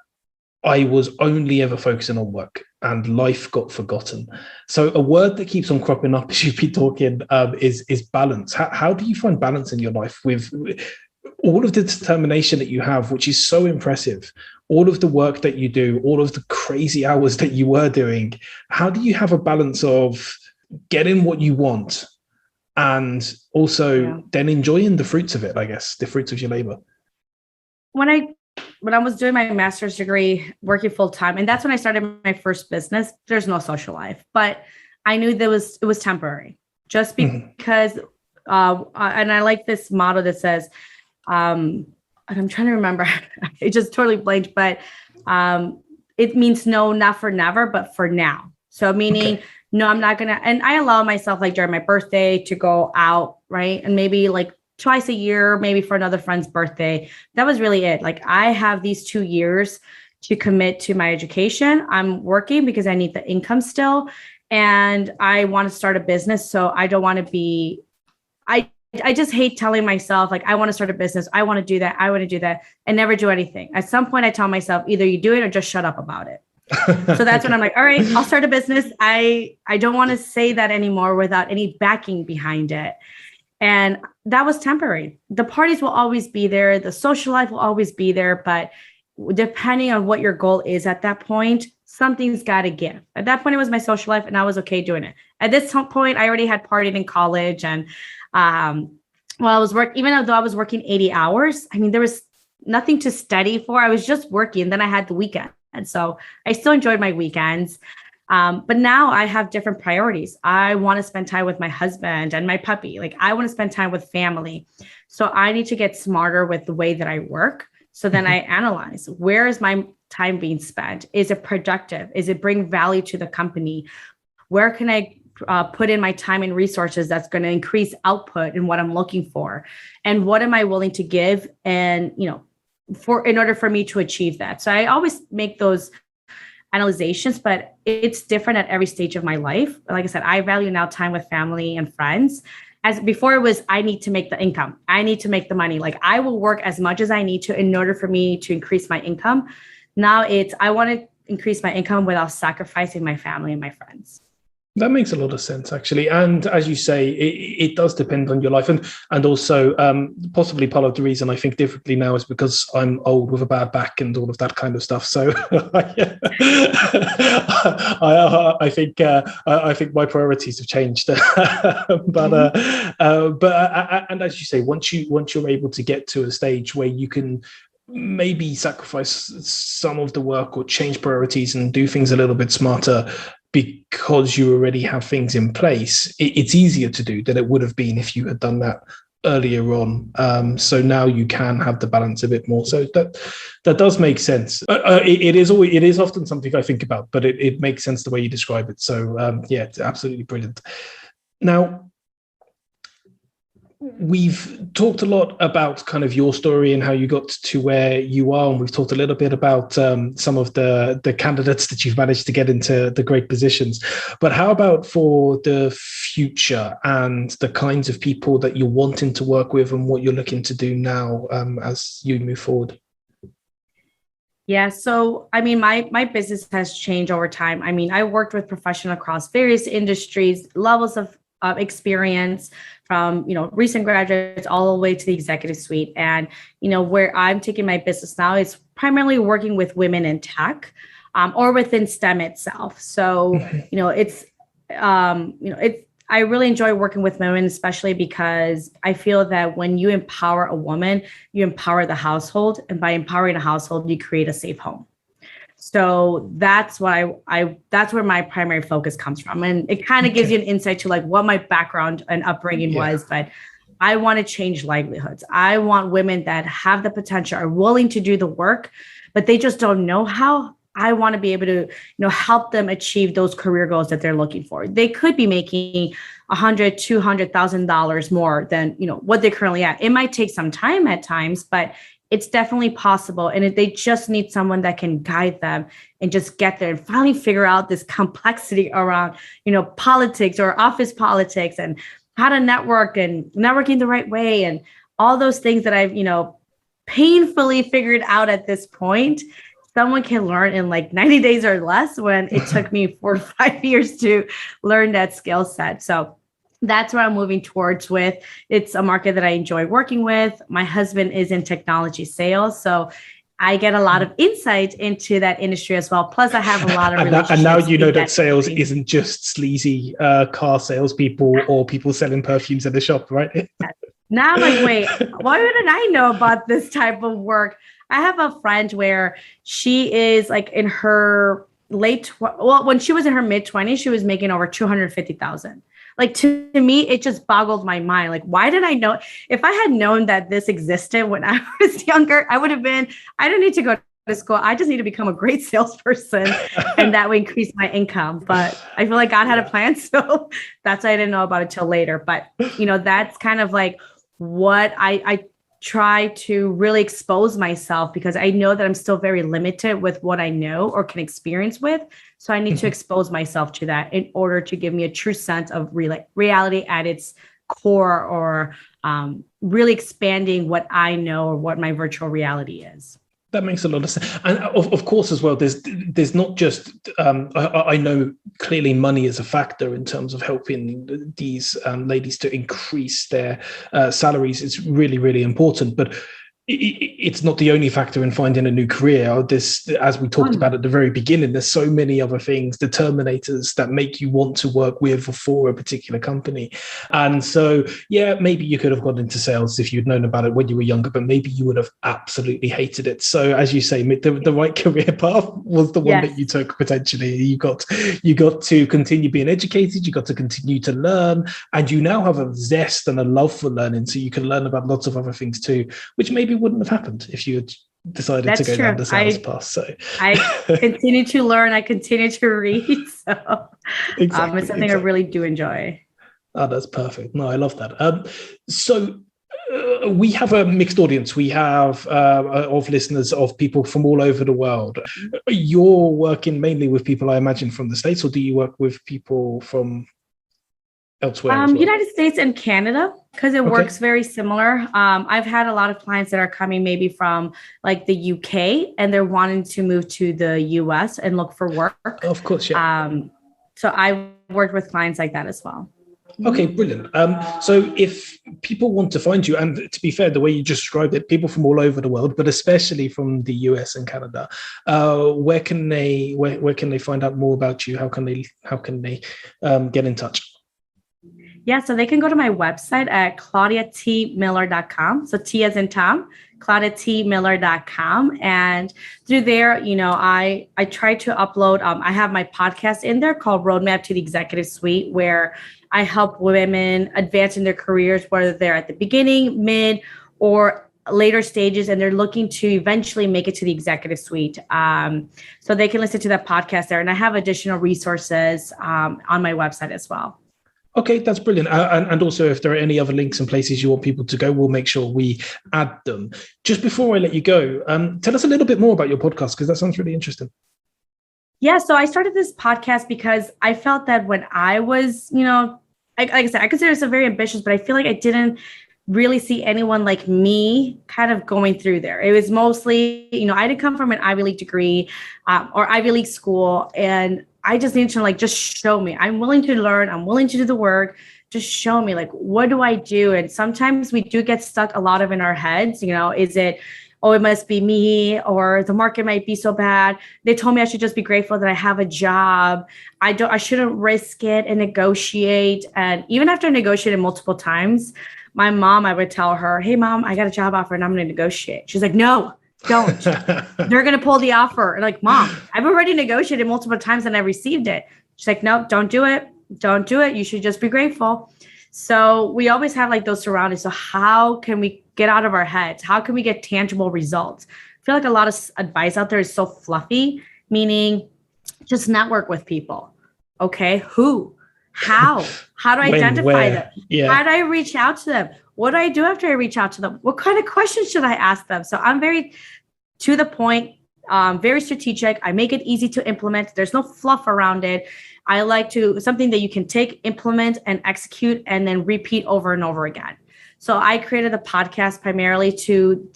I was only ever focusing on work, and life got forgotten. So a word that keeps on cropping up as you've been talking is balance. How do you find balance in your life with all of the determination that you have, which is so impressive, all of the work that you do, all of the crazy hours that you were doing? How do you have a balance of getting what you want and also then enjoying the fruits of it, I guess, the fruits of your labor? When I was doing my master's degree, working full time, and that's when I started my first business, there's no social life, but I knew that it was temporary, just because, and I like this motto that says, and I'm trying to remember, it just totally blanked, but it means no, not for never, but for now. So meaning, no, I'm not gonna, and I allow myself during my birthday to go out, right? And maybe twice a year, maybe for another friend's birthday. That was really it. I have these 2 years to commit to my education. I'm working because I need the income still, and I want to start a business. So I don't want to be, I just hate telling myself, I want to start a business. I want to do that. I want to do that, and never do anything. At some point I tell myself, either you do it or just shut up about it. So that's when I'm all right, I'll start a business. I don't want to say that anymore without any backing behind it. And that was temporary. The parties will always be there. The social life will always be there. But depending on what your goal is at that point, something's got to give. At that point, it was my social life and I was okay doing it. At this point, I already had partied in college, and while I was even though I was working 80 hours, I mean, there was nothing to study for. I was just working. Then I had the weekend. And so I still enjoyed my weekends. But now I have different priorities. I want to spend time with my husband and my puppy. Like, I want to spend time with family. So I need to get smarter with the way that I work. So then I analyze, where is my time being spent? Is it productive? Is it bring value to the company? Where can I put in my time and resources that's going to increase output in what I'm looking for? And what am I willing to give? And, in order for me to achieve that. So I always make those analyzations, but it's different at every stage of my life. Like I said, I value now time with family and friends. As before, it was, I need to make the income. I need to make the money. Like, I will work as much as I need to in order for me to increase my income. Now it's, I want to increase my income without sacrificing my family and my friends. That makes a lot of sense, actually. And as you say, it does depend on your life. And also, possibly part of the reason I think differently now is because I'm old with a bad back and all of that kind of stuff. So I think my priorities have changed. But as you say, once you're able to get to a stage where you can maybe sacrifice some of the work or change priorities and do things a little bit smarter, because you already have things in place, it's easier to do than it would have been if you had done that earlier on. So now you can have the balance a bit more. So that does make sense. It is often something I think about, but it makes sense the way you describe it. So yeah, it's absolutely brilliant. Now, we've talked a lot about kind of your story and how you got to where you are, and we've talked a little bit about some of the candidates that you've managed to get into the great positions. But how about for the future and the kinds of people that you're wanting to work with and what you're looking to do now as you move forward? Yeah, so I mean, my business has changed over time. I mean, I worked with professionals across various industries, levels of experience, from recent graduates all the way to the executive suite. And where I'm taking my business now is primarily working with women in tech, or within STEM itself. So I really enjoy working with women, especially because I feel that when you empower a woman, you empower the household, and by empowering a household, you create a safe home. So that's why that's where my primary focus comes from. And it kind of gives you an insight to like what my background and upbringing was, but I want to change livelihoods. I want women that have the potential, are willing to do the work, but they just don't know how. I want to be able to, help them achieve those career goals that they're looking for. They could be making $100,000, $200,000 more than, what they're currently at. It might take some time at times, but it's definitely possible. And they just need someone that can guide them and just get there and finally figure out this complexity around, politics or office politics and how to network and networking the right way and all those things that I've, painfully figured out at this point. Someone can learn in like 90 days or less, when it took me 4 to 5 years to learn that skill set. So that's where I'm moving towards with. It's a market that I enjoy working with. My husband is in technology sales, so I get a lot of insight into that industry as well. Plus, I have a lot of relationships. And now you know that sales isn't just sleazy car salespeople or people selling perfumes at the shop, right? Now I'm like, wait, why wouldn't I know about this type of work? I have a friend where she is like in her when she was in her mid-20s, she was making over $250,000. Like, to me, it just boggled my mind. Like, why did I know? If I had known that this existed when I was younger, I would have been, I don't need to go to school. I just need to become a great salesperson, and that would increase my income. But I feel like God had a plan. So that's why I didn't know about it till later. But, that's kind of like what I try to really expose myself, because I know that I'm still very limited with what I know or can experience with. So I need to expose myself to that in order to give me a true sense of reality at its core, or really expanding what I know or what my virtual reality is. That makes a lot of sense. And of course, as well, there's not just, I know clearly money is a factor in terms of helping these ladies to increase their salaries. It's really, really important. But it's not the only factor in finding a new career. This, as we talked about at the very beginning, there's so many other things, determinators that make you want to work with or for a particular company. And so, yeah, maybe you could have gone into sales if you'd known about it when you were younger, but maybe you would have absolutely hated it. So, as you say, the right career path was the one that you took potentially. You got to continue being educated, you got to continue to learn, and you now have a zest and a love for learning, so you can learn about lots of other things too, which maybe wouldn't have happened if you had decided to go down the sales path. So I continue to learn, I continue to read. So it's something I really do enjoy. Oh, that's perfect. No, I love that. So we have a mixed audience. We have of listeners of people from all over the world. You're working mainly with people, I imagine, from the States, or do you work with people from elsewhere? As well? United States and Canada, because it works very similar. I've had a lot of clients that are coming maybe from like the UK and they're wanting to move to the US and look for work. Of course, yeah. So I worked with clients like that as well. Okay, brilliant. So if people want to find you, and to be fair, the way you just described it, people from all over the world, but especially from the US and Canada, where can they find out more about you? How can they get in touch? Yeah, so they can go to my website at claudiatmiller.com. So T as in Tom, claudiatmiller.com. And through there, I try to upload, I have my podcast in there called Roadmap to the Executive Suite, where I help women advance in their careers, whether they're at the beginning, mid, or later stages, and they're looking to eventually make it to the executive suite. So they can listen to that podcast there. And I have additional resources on my website as well. Okay, that's brilliant. And also, if there are any other links and places you want people to go, we'll make sure we add them. Just before I let you go, tell us a little bit more about your podcast, because that sounds really interesting. Yeah, so I started this podcast because I felt that when I was, like I said, I consider myself very ambitious, but I feel like I didn't really see anyone like me kind of going through there. It was mostly, I didn't come from an Ivy League degree or Ivy League school, and I just need to just show me. I'm willing to learn. I'm willing to do the work. Just show me, what do I do? And sometimes we do get stuck a lot of in our heads. Is it, oh, it must be me, or the market might be so bad. They told me I should just be grateful that I have a job. I shouldn't risk it and negotiate. And even after negotiating multiple times, my mom, I would tell her, hey, Mom, I got a job offer and I'm going to negotiate. She's like, no, don't. They're going to pull the offer. And Mom, I've already negotiated multiple times and I received it. She's like, no, don't do it. Don't do it. You should just be grateful. So we always have those surroundings. So how can we get out of our heads? How can we get tangible results? I feel like a lot of advice out there is so fluffy, meaning just network with people. Okay. Who? How? How do I identify them? Yeah. How do I reach out to them? What do I do after I reach out to them? What kind of questions should I ask them? So I'm very to the point, very strategic. I make it easy to implement. There's no fluff around it. I like something that you can take, implement, and execute, and then repeat over and over again. So I created the podcast primarily to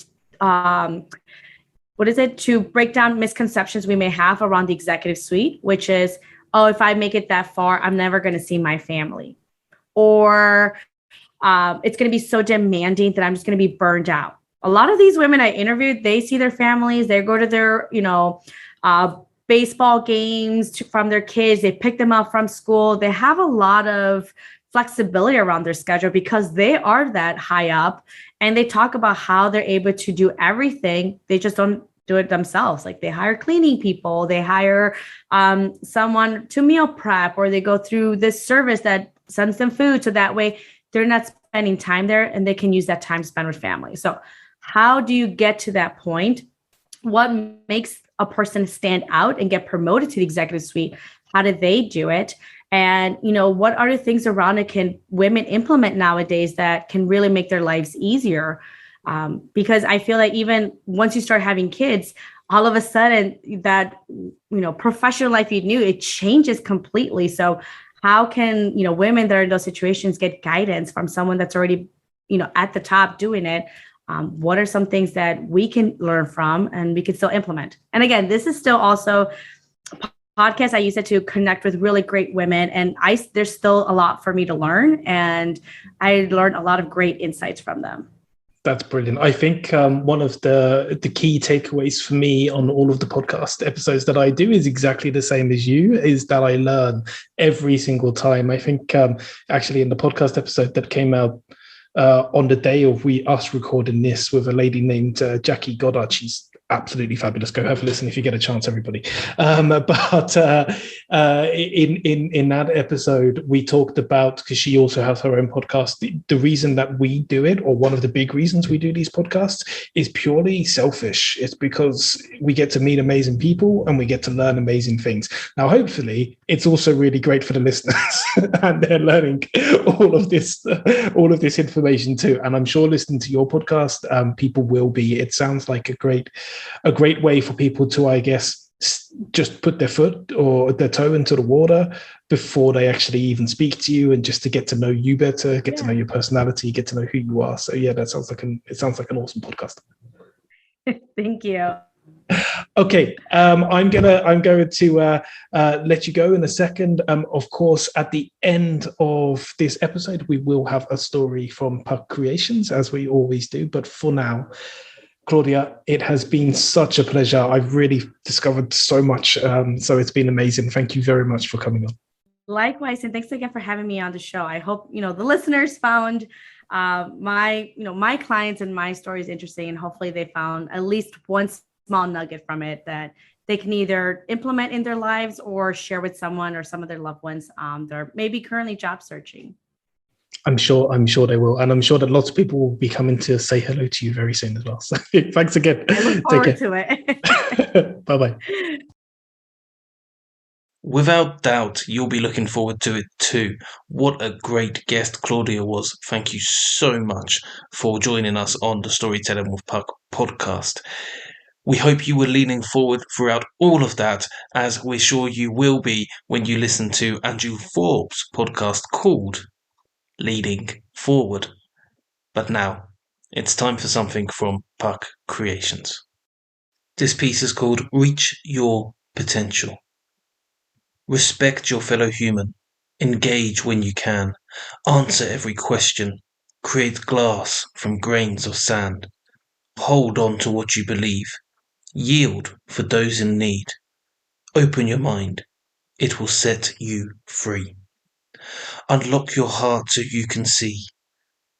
break down misconceptions we may have around the executive suite, which is, oh, if I make it that far, I'm never going to see my family. Or it's going to be so demanding that I'm just going to be burned out. A lot of these women I interviewed, they see their families, they go to their, baseball games from their kids, they pick them up from school. They have a lot of flexibility around their schedule because they are that high up, and they talk about how they're able to do everything. They just don't do it themselves. They hire cleaning people, they hire someone to meal prep, or they go through this service that sends them food. So that way they're not spending time there and they can use that time spent with family. So how do you get to that point? What makes a person stand out and get promoted to the executive suite? How do they do it? And, what are the things around it can women implement nowadays that can really make their lives easier? Because I feel like even once you start having kids, all of a sudden that, professional life you knew, it changes completely. So how can, women that are in those situations get guidance from someone that's already, at the top doing it? What are some things that we can learn from and we can still implement? And again, this is still also a podcast. I use it to connect with really great women, and there's still a lot for me to learn, and I learned a lot of great insights from them. That's brilliant. I think one of the key takeaways for me on all of the podcast episodes that I do is exactly the same as you, is that I learn every single time. I think actually in the podcast episode that came out on the day of us recording this with a lady named Jackie Goddard, she's absolutely fabulous. Go have a listen if you get a chance, everybody. But in that episode, we talked about, because she also has her own podcast, the reason that we do it, or one of the big reasons we do these podcasts, is purely selfish. It's because we get to meet amazing people and we get to learn amazing things. Now, hopefully, it's also really great for the listeners, and they're learning all of this information too. And I'm sure listening to your podcast, people will be. It sounds like a great way for people to, I guess, just put their foot or their toe into the water before they actually even speak to you, and just to get to know you better, get to know your personality, get to know who you are. So yeah, it sounds like an awesome podcast. Thank you. Okay, I'm going to let you go in a second. Of course, at the end of this episode, we will have a story from Puck Creations, as we always do. But for now, Claudia, it has been such a pleasure. I've really discovered so much. So it's been amazing. Thank you very much for coming on. Likewise, and thanks again for having me on the show. I hope the listeners found my clients and my stories interesting, and hopefully they found at least one small nugget from it that they can either implement in their lives or share with someone or some of their loved ones that are maybe currently job searching. I'm sure they will, and I'm sure that lots of people will be coming to say hello to you very soon as well. So thanks again. I look forward to it. Bye-bye. Without doubt, you'll be looking forward to it too. What a great guest Claudia was. Thank you so much for joining us on the Storytelling with Puck podcast. We hope you were leaning forward throughout all of that, as we're sure you will be when you listen to Andrew Forbes' podcast called Leading Forward. But now, it's time for something from Puck Creations. This piece is called Reach Your Potential. Respect your fellow human. Engage when you can. Answer every question. Create glass from grains of sand. Hold on to what you believe. Yield for those in need. Open your mind. It will set you free. Unlock your heart so you can see.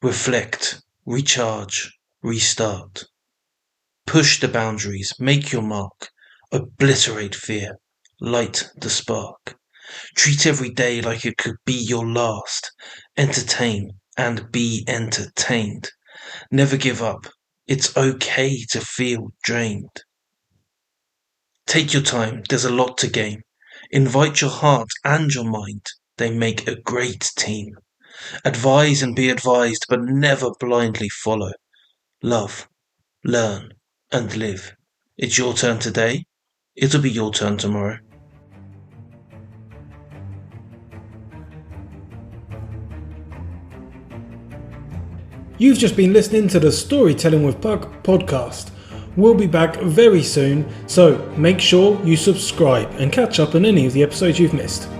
Reflect, recharge, restart. Push the boundaries, make your mark. Obliterate fear, light the spark. Treat every day like it could be your last. Entertain and be entertained. Never give up. It's okay to feel drained. Take your time, there's a lot to gain. Invite your heart and your mind, they make a great team. Advise and be advised, but never blindly follow. Love, learn, and live. It's your turn today, it'll be your turn tomorrow. You've just been listening to the Storytelling with Puck podcast. We'll be back very soon, so make sure you subscribe and catch up on any of the episodes you've missed.